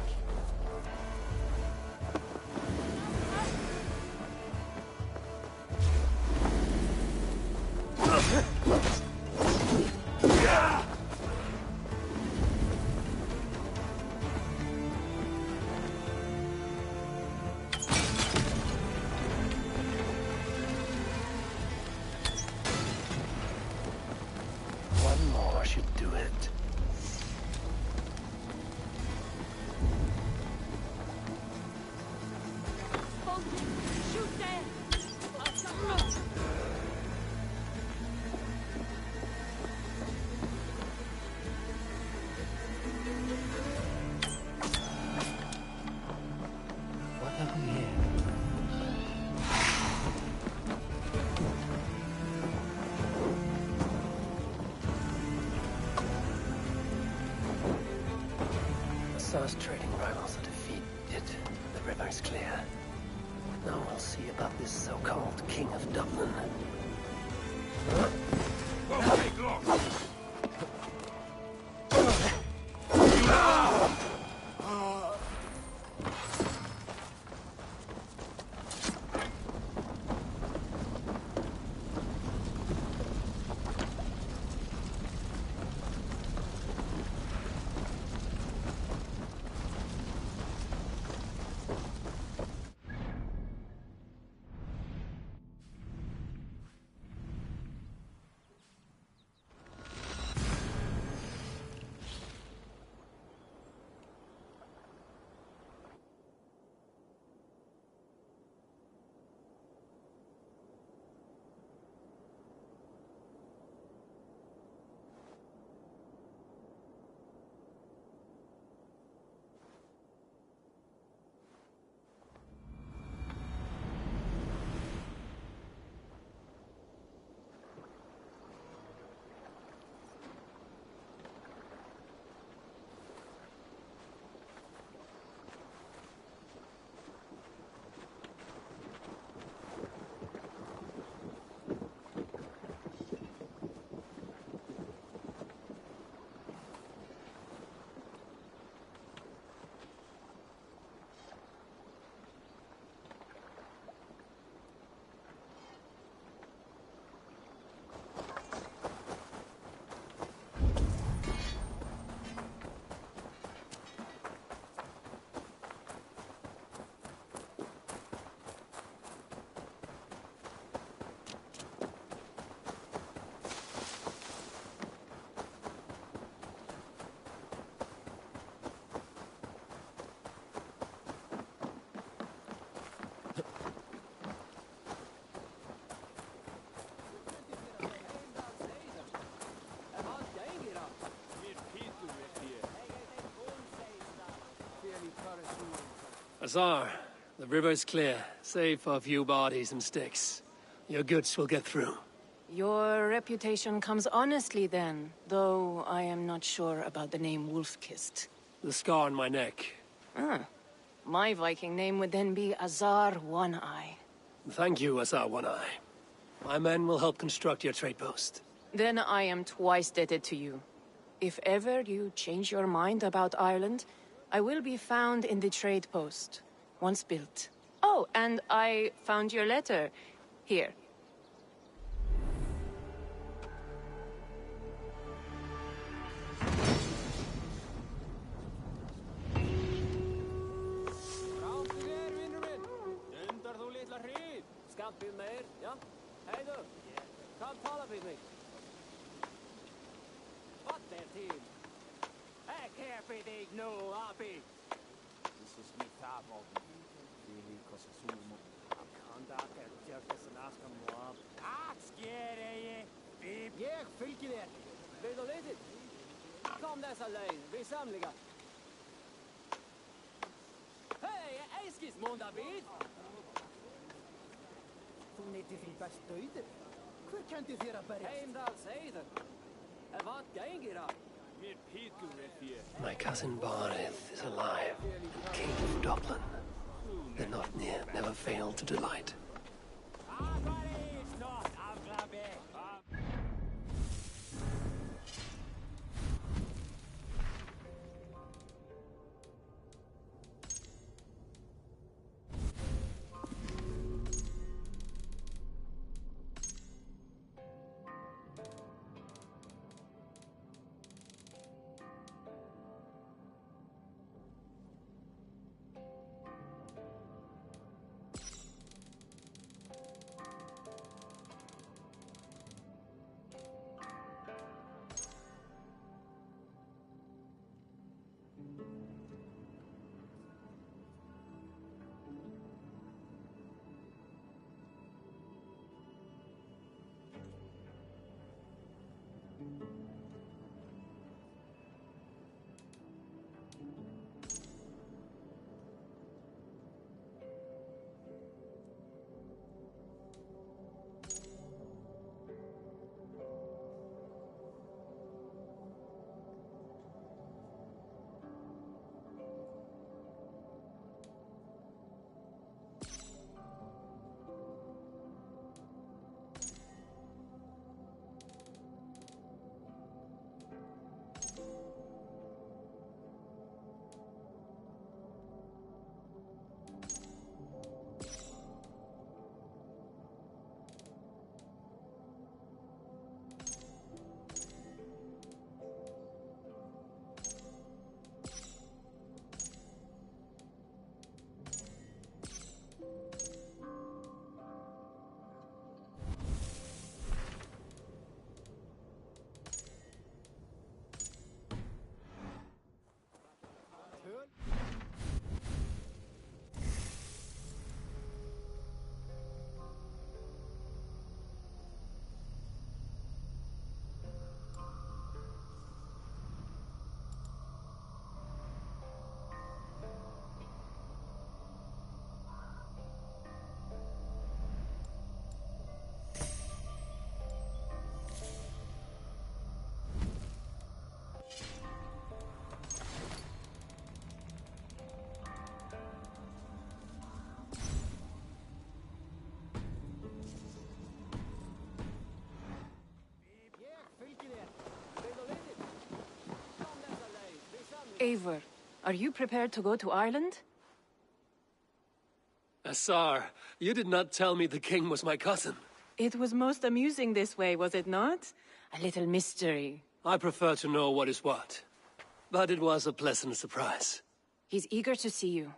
A: One more should do it.
F: Bolting! Shoot there!
A: What have we here? Assad's trading rivals are defeated. The river is clear. Now we'll see about this so-called King of Dublin. Azar, the river's clear, save for a few bodies and sticks. Your goods will get through.
M: Your reputation comes honestly then, though I am not sure about the name Wolf-Kissed.
A: The scar on my neck.
M: Ah. My Viking name would then be Azar One-Eye.
A: Thank you, Azar One-Eye. My men will help construct your trade post.
M: Then I am twice indebted to you. If ever you change your mind about Ireland, I will be found in the trade post, once built. Oh, and I found your letter. Here.
O: Jeg fylgir þér. Vil du lite? Kom dessa leið, við samliga. Hei, eiskis David! Þú neyti því best döður. Hver kendi þér að berjast? Heimdall segir. Vad gengir á? Mér píkur við þér.
A: My cousin Barith is alive, king of Dublin. The not near never failed to delight.
M: Eivor, are you prepared to go to Ireland?
A: Assar, you did not tell me the king was my cousin.
M: It was most amusing this way, was it not? A little mystery.
A: I prefer to know what is what. But it was a pleasant surprise.
M: He's eager to see you.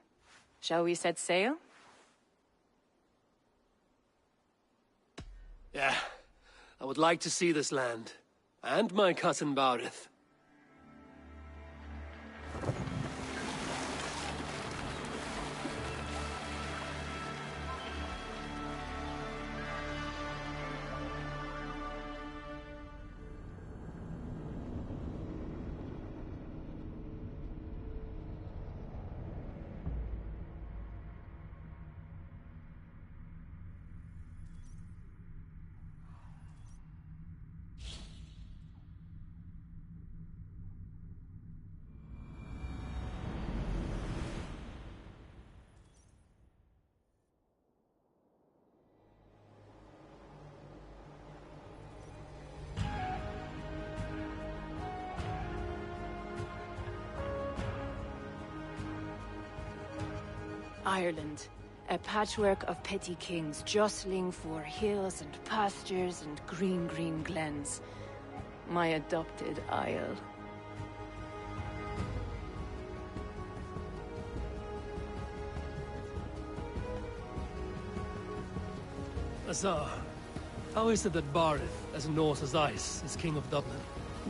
M: Shall we set sail?
A: Yeah. I would like to see this land. And my cousin Barith.
M: Ireland. A patchwork of petty kings jostling for hills and pastures and green glens. My adopted isle.
A: Assar, how is it that Barith, as Norse as ice, is king of Dublin?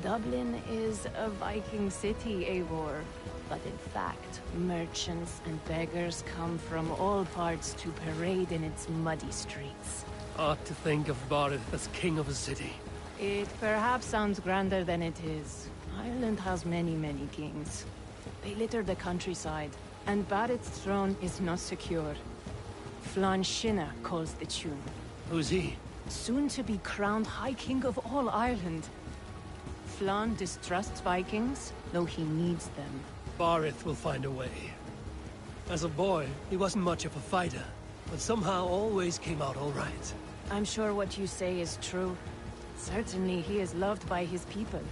M: Dublin is a Viking city, Eivor. But in fact, merchants and beggars come from all parts to parade in its muddy streets.
A: Odd to think of Barith as king of a city.
M: It perhaps sounds grander than it is. Ireland has many kings. They litter the countryside, and Barith's throne is not secure. Flann Sinna calls the tune.
A: Who's he?
M: Soon to be crowned High King of all Ireland. Flann distrusts Vikings, though he needs them.
A: Barith will find a way. As a boy, he wasn't much of a fighter, but somehow always came out all right.
M: I'm sure what you say is true. Certainly he is loved by his people.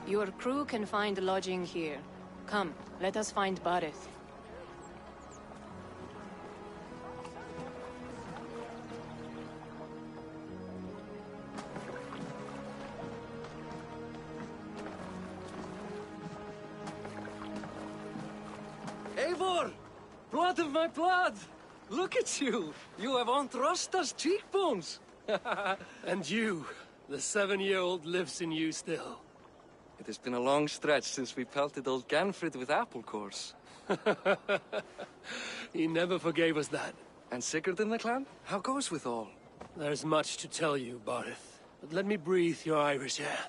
M: Your crew can find lodging here. Come, let us find Barith.
P: Eivor! Blood of my blood! Look at you! You have Aunt Rosta's cheekbones!
A: And you, the 7-year-old lives in you still.
P: It has been a long stretch since we pelted old Ganfrid with apple cores.
A: He never forgave us that.
P: And Sigurd in the clan? How goes with all?
A: There's much to tell you, Barith. But let me breathe your Irish air.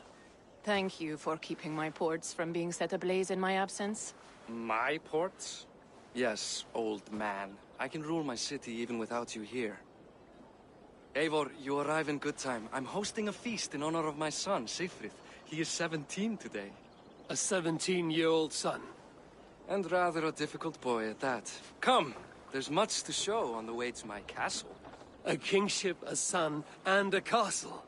M: Thank you for keeping my ports from being set ablaze in my absence.
P: My ports? Yes, old man. I can rule my city even without you here. Eivor, you arrive in good time. I'm hosting a feast in honor of my son, Sigfrid. He is 17 today.
A: A 17-year-old son.
P: And rather a difficult boy at that. Come, there's much to show on the way to my castle.
A: A kingship, a son, and a castle.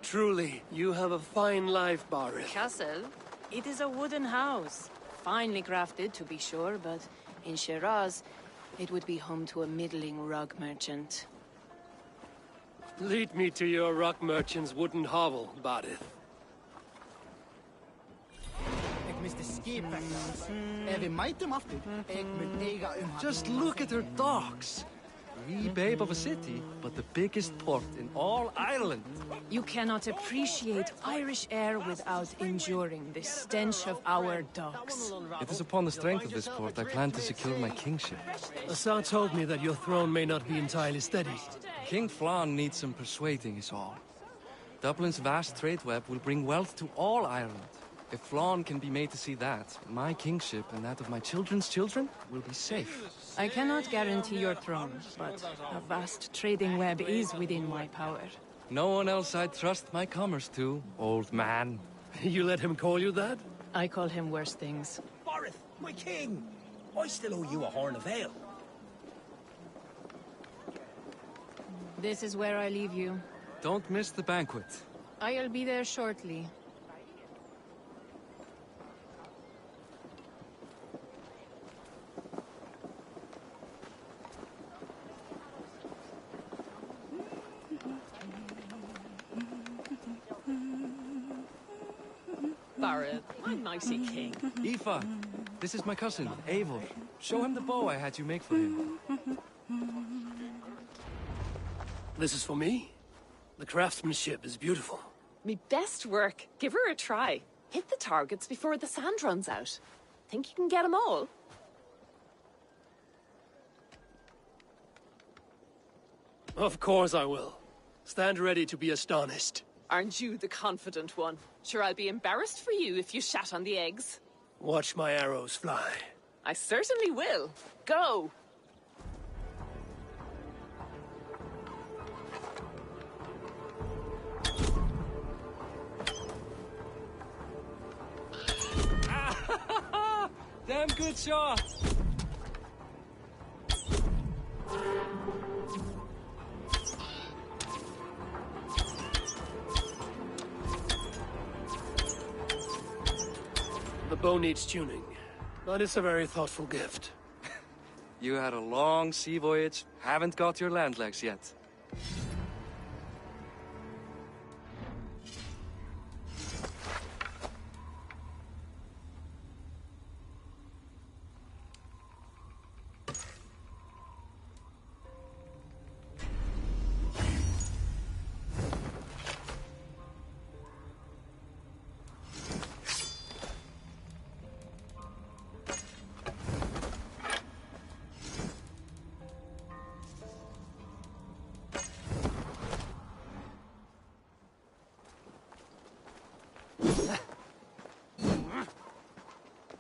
A: Truly, you have a fine life, Barith.
M: Castle? It is a wooden house. Finely crafted, to be sure, but in Shiraz, it would be home to a middling rug merchant.
A: Lead me to your rock merchant's wooden hovel, Barith.
P: Just look at her docks. wee babe of a city, but the biggest port in all Ireland.
M: You cannot appreciate Irish air without enduring the stench of our docks.
P: It is upon the strength of this port I plan to secure my kingship.
A: Asa told me that your throne may not be entirely steady.
P: King Flann needs some persuading is all. Dublin's vast trade web will bring wealth to all Ireland. If Flann can be made to see that, my kingship and that of my children's children will be safe.
M: I cannot guarantee your throne, but a vast trading web is within my power.
P: No one else I'd trust my commerce to, old man.
A: You let him call you that?
M: I call him worse things.
D: Borith, my king! I still owe you a horn of ale.
M: This is where I leave you.
P: Don't miss the banquet.
M: I'll be there shortly.
Q: Barrett, my mighty king.
P: Aoife, this is my cousin, Eivor. Show him the bow I had you make for him.
A: This is for me? The craftsmanship is beautiful.
Q: Me best work. Give her a try. Hit the targets before the sand runs out. Think you can get them all?
A: Of course I will. Stand ready to be astonished.
Q: Aren't you the confident one? Sure, I'll be embarrassed for you if you shat on the eggs.
A: Watch my arrows fly.
Q: I certainly will. Go!
P: Damn good shot!
A: The bow needs tuning, but it's a very thoughtful gift.
P: You had a long sea voyage, haven't got your land legs yet.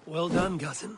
A: Well done, cousin.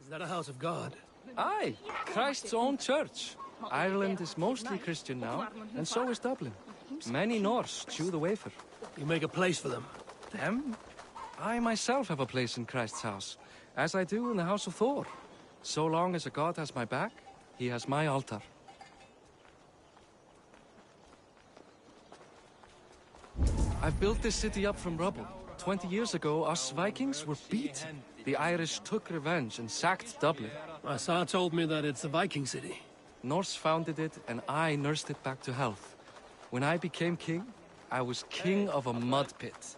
A: Is that a house of God?
P: Aye, Christ's own church. Ireland is mostly Christian now, and so is Dublin. Many Norse chew the wafer.
A: You make a place for them.
P: Them? I myself have a place in Christ's house, as I do in the House of Thor. So long as a god has my back, he has my altar. I've built this city up from rubble, 20 years ago, us Vikings were beaten. The Irish took revenge and sacked Dublin.
A: Assar told me that it's a Viking city.
P: Norse founded it, and I nursed it back to health. When I became king, I was king of a mud pit.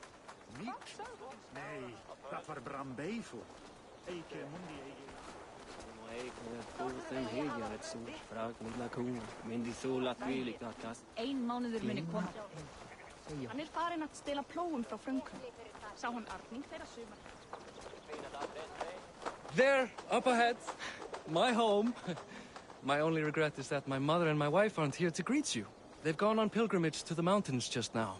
F: Ein mánuður muni koma. Hann farinn að stela plógum frá frönknum. Sá hann arning þeirra sumar.
P: There, up ahead, my home. My only regret is that my mother and my wife aren't here to greet you. They've gone on pilgrimage to the mountains just now.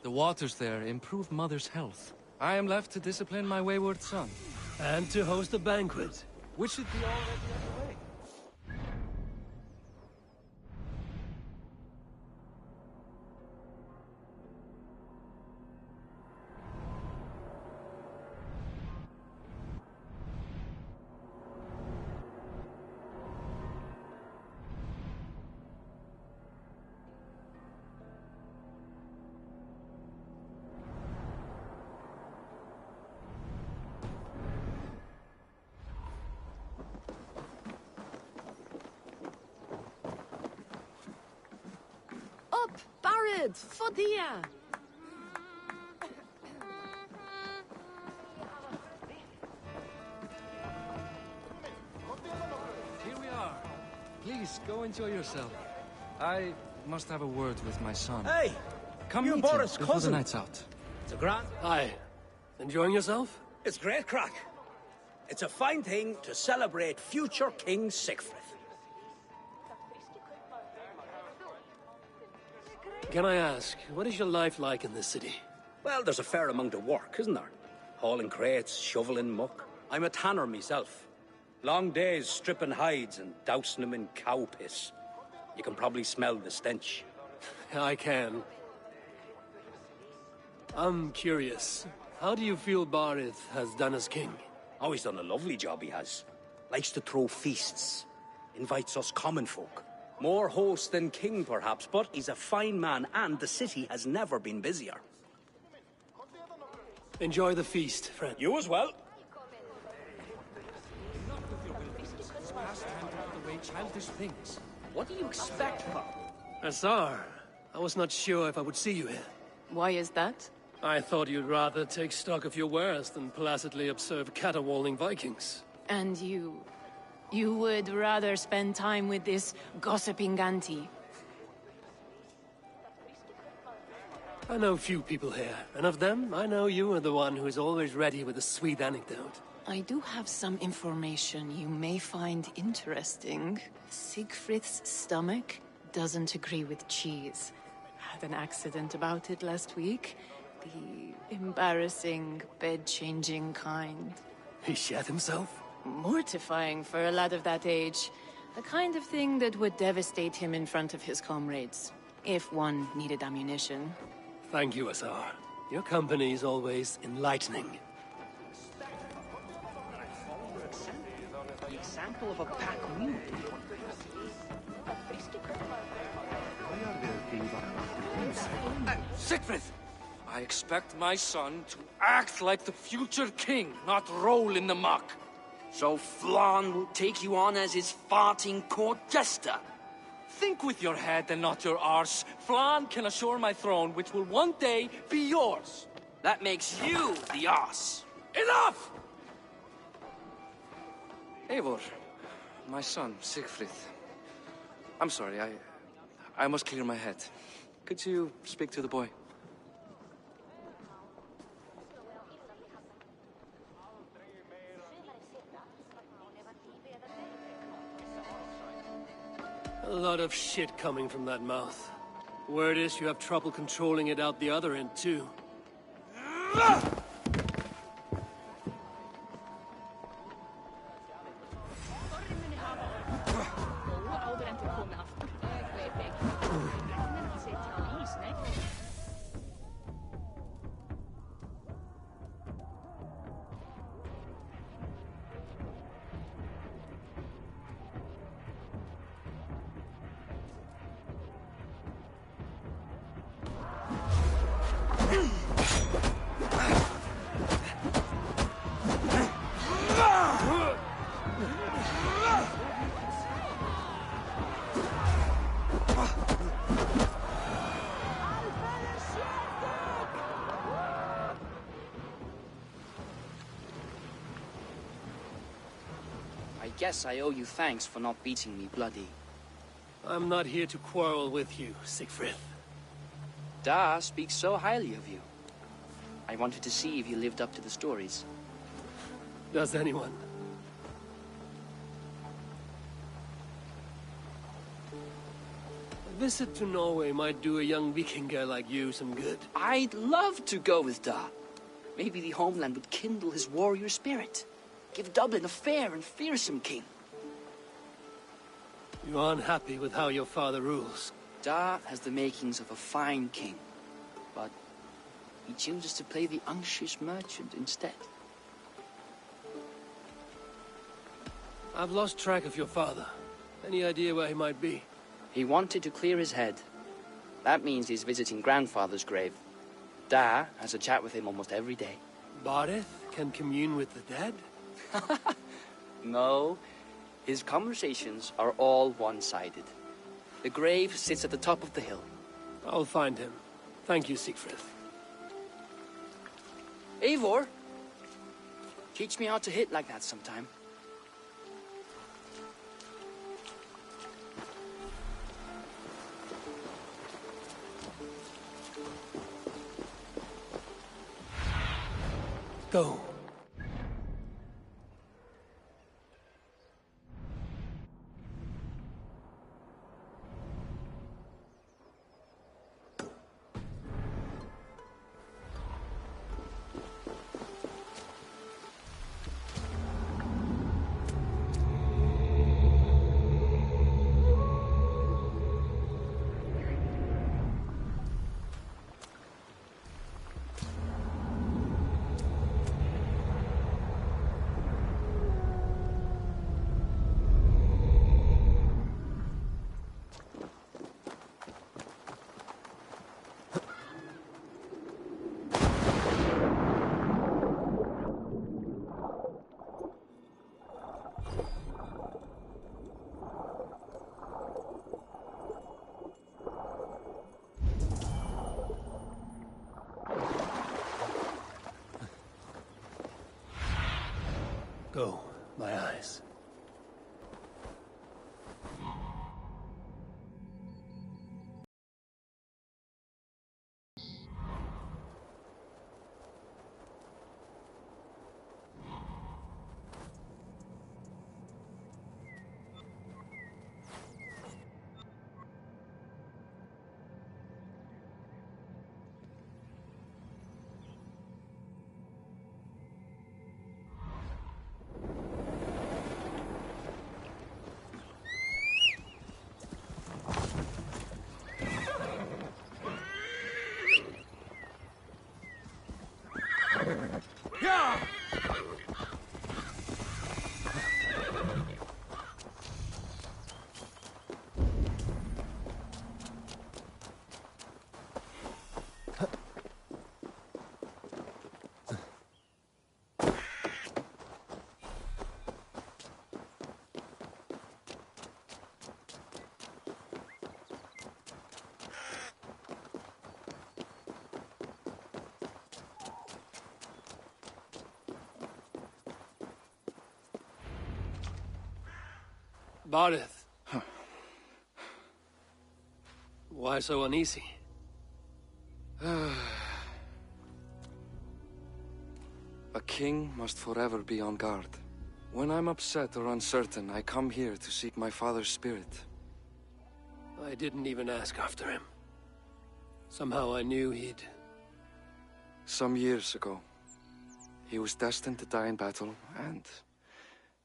P: The waters there improve mother's health. I am left to discipline my wayward son.
A: And to host a banquet.
P: Which should be already underway.
Q: Fodia!
P: Here we are. Please, go enjoy yourself. I must have a word with my son.
D: Hey!
P: Come
D: you
P: meet
D: Boris'
P: him before
D: cousin.
P: the night's out.
D: It's a grand...
A: Hi. Enjoying yourself?
D: It's great crack. It's a fine thing to celebrate future King Sigfrid.
A: Can I ask, what is your life like in this city?
D: Well, there's a fair amount of work, isn't there? Hauling crates, shoveling muck. I'm a tanner myself. Long days stripping hides and dousing them in cow piss. You can probably smell the stench.
A: I can. I'm curious. How do you feel Barith has done as king?
D: Oh, he's done a lovely job, he has. Likes to throw feasts. Invites us common folk. More host than king, perhaps, but he's a fine man, and the city has never been busier.
A: Enjoy the feast, friend.
D: You as well.
P: It's past time to put away childish things.
D: What do you expect, Pop?
A: Assar, I was not sure if I would see you here.
M: Why is that?
A: I thought you'd rather take stock of your wares than placidly observe caterwauling Vikings.
M: And you would rather spend time with this gossiping auntie?
A: I know few people here, and of them, I know you are the one who is always ready with a sweet anecdote.
M: I do have some information you may find interesting. Siegfried's stomach doesn't agree with cheese. Had an accident about it last week. The embarrassing, bed-changing kind.
A: He shat himself?
M: Mortifying for a lad of that age. The kind of thing that would devastate him in front of his comrades. If one needed ammunition.
A: Thank you, Assar. Your company is always enlightening.
D: The example of a pack mule.
P: Siegfried! I expect my son to act like the future king, not roll in the muck.
D: So Flan will take you on as his farting court jester?
P: Think with your head and not your arse. Flan can assure my throne, which will one day be yours.
D: That makes you the arse.
P: Enough! Eivor, my son, Siegfried. I'm sorry, I must clear my head. Could you speak to the boy?
A: A lot of shit coming from that mouth. Word is you have trouble controlling it out the other end, too.
R: guess I owe you thanks for not beating me bloody.
A: I'm not here to quarrel with you, Siegfried.
R: Da speaks so highly of you. I wanted to see if you lived up to the stories.
A: Does anyone? A visit to Norway might do a young Viking girl like you some good.
R: I'd love to go with Da. Maybe the homeland would kindle his warrior spirit. Give Dublin a fair and fearsome king.
A: You are unhappy with how your father rules.
R: Da has the makings of a fine king, but he chooses to play the unctuous merchant instead.
A: I've lost track of your father. Any idea where he might be?
R: He wanted to clear his head. That means he's visiting grandfather's grave. Da has a chat with him almost every day.
A: Bardeth can commune with the dead?
R: No, his conversations are all one-sided. The grave sits at the top of the hill.
A: I'll find him. Thank you, Siegfried.
R: Eivor, teach me how to hit like that sometime.
A: Go. Go, my eyes. Bardeth. Why so uneasy?
P: A king must forever be on guard. When I'm upset or uncertain, I come here to seek my father's spirit.
A: I didn't even ask after him. Somehow I knew he'd...
P: Some years ago, he was destined to die in battle, and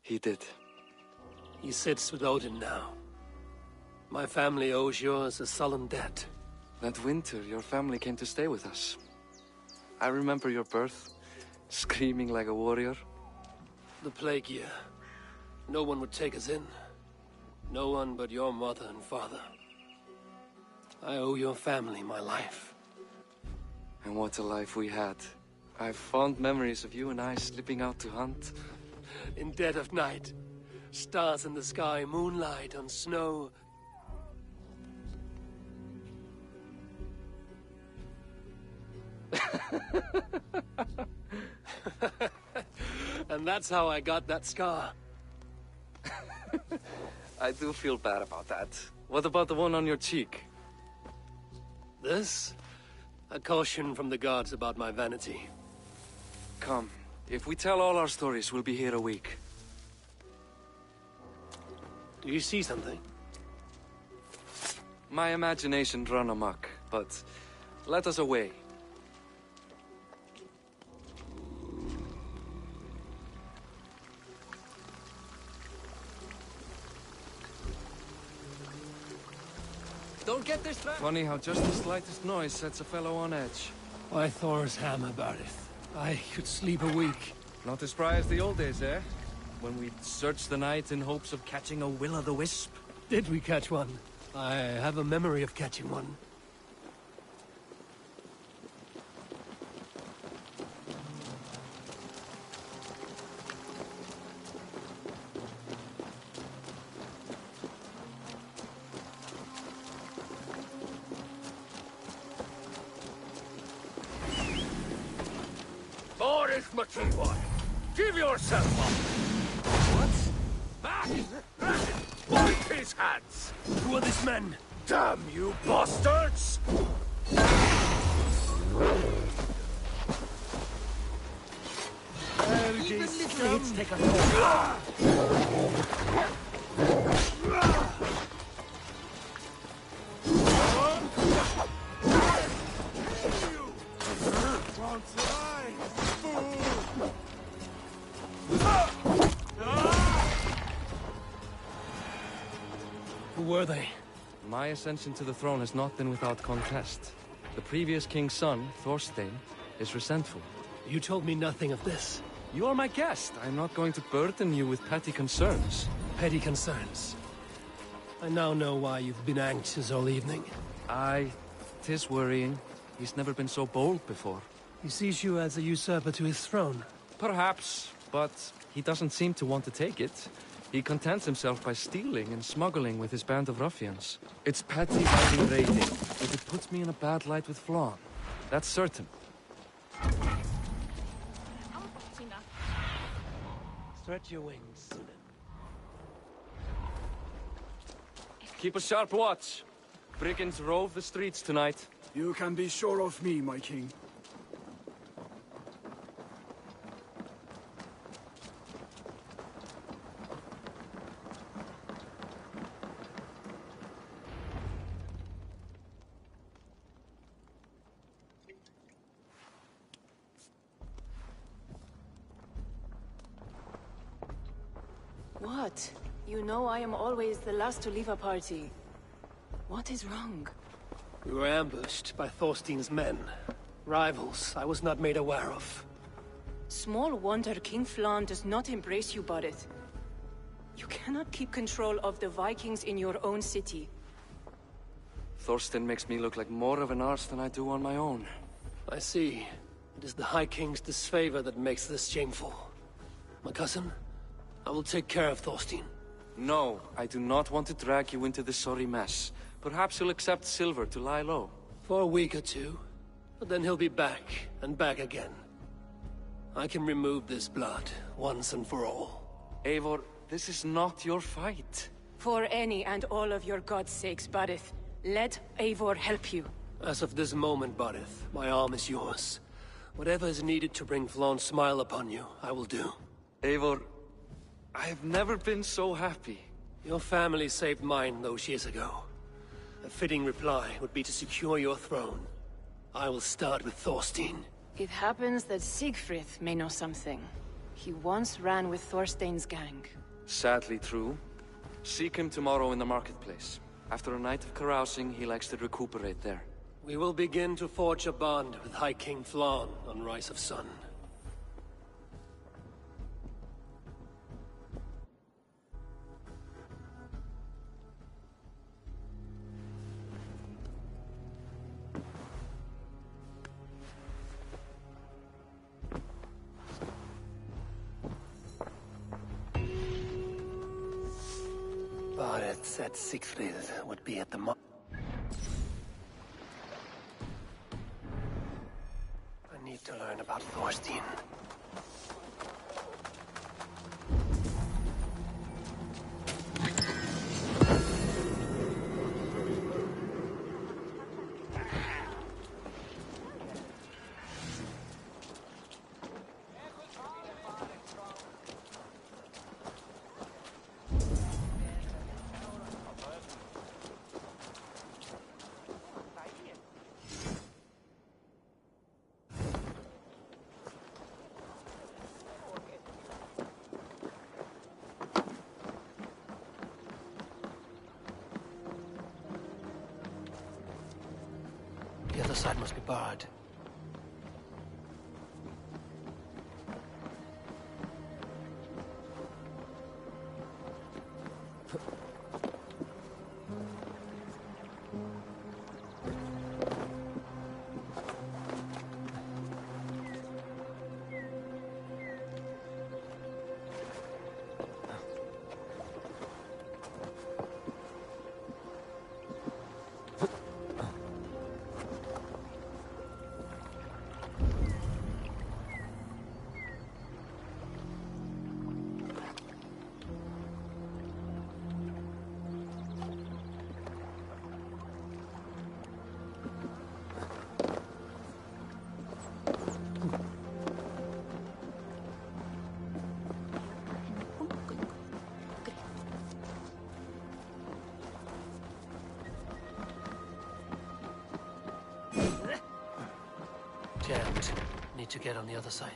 P: he did.
A: He sits with Odin now. My family owes yours a sullen debt.
P: That winter, your family came to stay with us. I remember your birth, screaming like a warrior.
A: The plague year. No one would take us in. No one but your mother and father. I owe your family my life.
P: And what a life we had. I have fond memories of you and I slipping out to hunt.
A: In dead of night. Stars in the sky, moonlight on snow. And that's how I got that scar.
P: I do feel bad about that. What about the one on your cheek?
A: This? A caution from the gods about my vanity.
P: Come, if we tell all our stories, we'll be here a week.
A: Do you see something?
P: My imagination run amok, but let us away.
A: Don't get distracted!
P: Funny how just the slightest noise sets a fellow on edge.
A: Why Thor's hammer about it? I could sleep a week.
P: Not as spry as the old days, eh? When we'd search the night in hopes of catching a will-o'-the-wisp.
A: Did we catch one? I have a memory of catching one.
D: Give yourself up! What? Back! Wipe his hands!
A: Who are these men?
D: Damn you bastards!
A: Let's take a look. Who were they?
P: My ascension to the throne has not been without contest. The previous king's son, Thorstein, is resentful.
A: You told me nothing of this.
P: You are my guest. I'm not going to burden you with petty concerns.
A: Petty concerns? I now know why you've been anxious all evening.
P: Aye, 'tis worrying. He's never been so bold before.
A: He sees you as a usurper to his throne.
P: Perhaps, but he doesn't seem to want to take it. He contents himself by stealing and smuggling with his band of ruffians. It's petty Viking raiding, but it puts me in a bad light with Flann. That's certain.
A: Stretch your wings.
P: Keep a sharp watch. Brigands rove the streets tonight.
N: You can be sure of me, my king.
M: What? You know I am always the last to leave a party. What is wrong?
A: We were ambushed by Thorstein's men. Rivals I was not made aware of.
M: Small wonder King Flann does not embrace you, Barret. You cannot keep control of the Vikings in your own city.
P: Thorstein makes me look like more of an arse than I do on my own.
A: I see. It is the High King's disfavor that makes this shameful. My cousin, I will take care of Thorstein.
P: No, I do not want to drag you into this sorry mess. Perhaps you'll accept silver to lie low.
A: For a week or two, but then he'll be back, and back again. I can remove this blood, once and for all.
P: Eivor, this is not your fight.
M: For any and all of your god's sakes, Barret, let Eivor help you.
A: As of this moment, Barret, my arm is yours. Whatever is needed to bring Flann's smile upon you, I will do.
P: Eivor, I have never been so happy.
A: Your family saved mine those years ago. A fitting reply would be to secure your throne. I will start with Thorstein.
M: It happens that Siegfried may know something. He once ran with Thorstein's gang.
P: Sadly true. Seek him tomorrow in the marketplace. After a night of carousing, he likes to recuperate there.
A: We will begin to forge a bond with High King Flann on Rise of Sun. Barret said Siegfried would be at the I need to learn about Thorstein. side must be barred. Jammed. Need to get on the other side.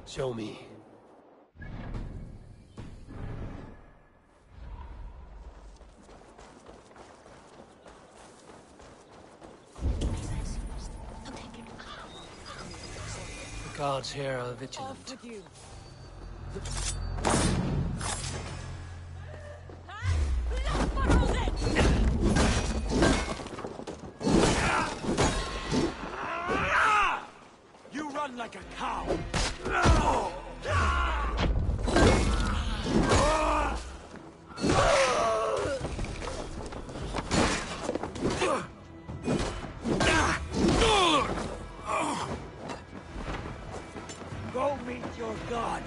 A: Show me. The guards here are vigilant.
Q: Off with you.
D: You run like a cow. Go meet your god.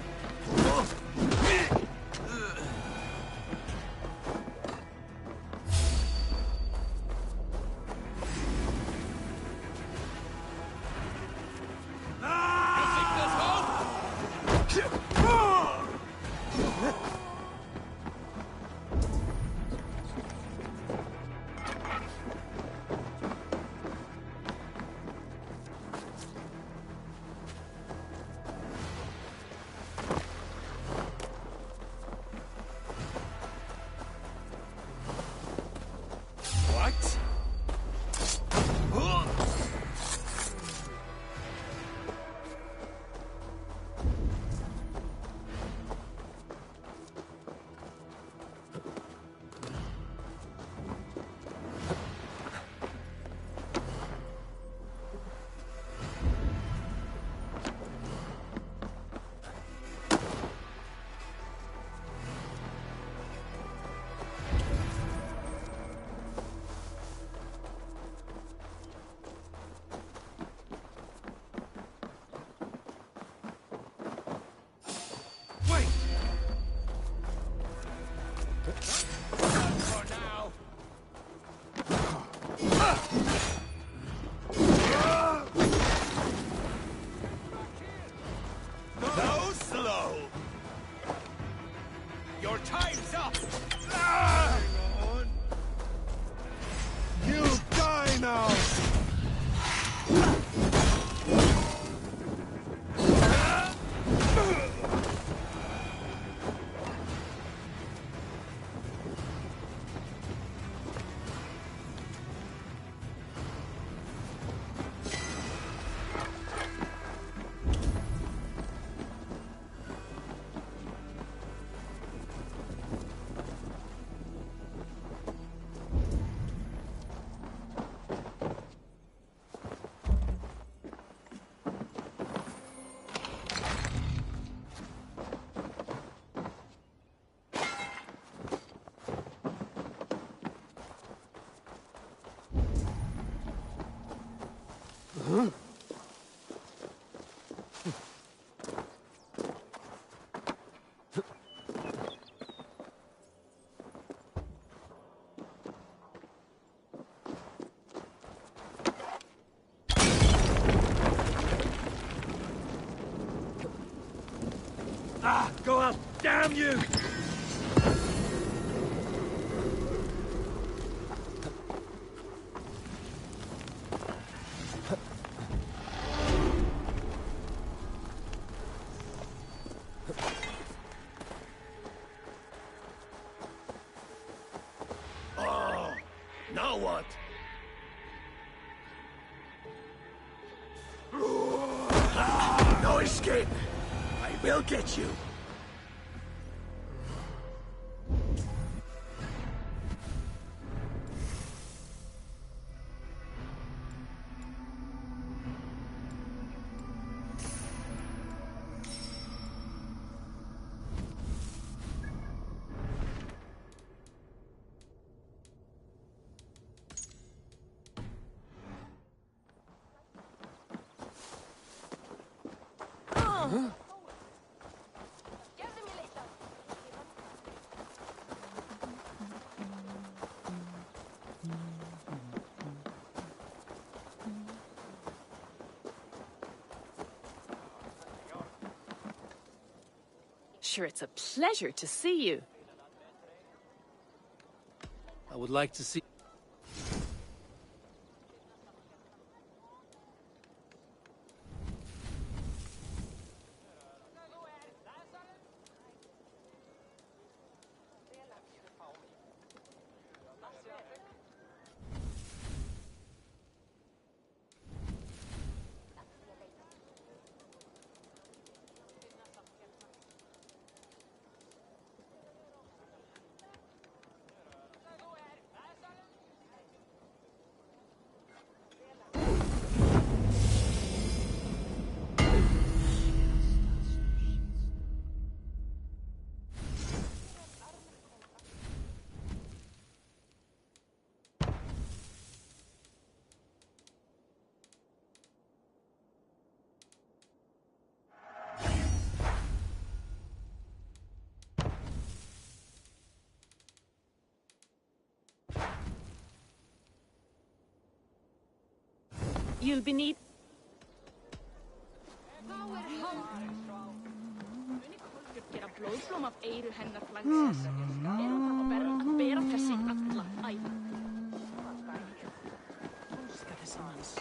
D: Ah, go up! Damn you!
S: Oh, now what? No escape! I will get you!
Q: Sure, it's a pleasure to see you.
A: I would like to see...
Q: You'll be need...
F: Gera blóðblóm af eyru hennar flangsins. Hún þarf að bera þessi alla ævi.
Q: Elska þessi manns.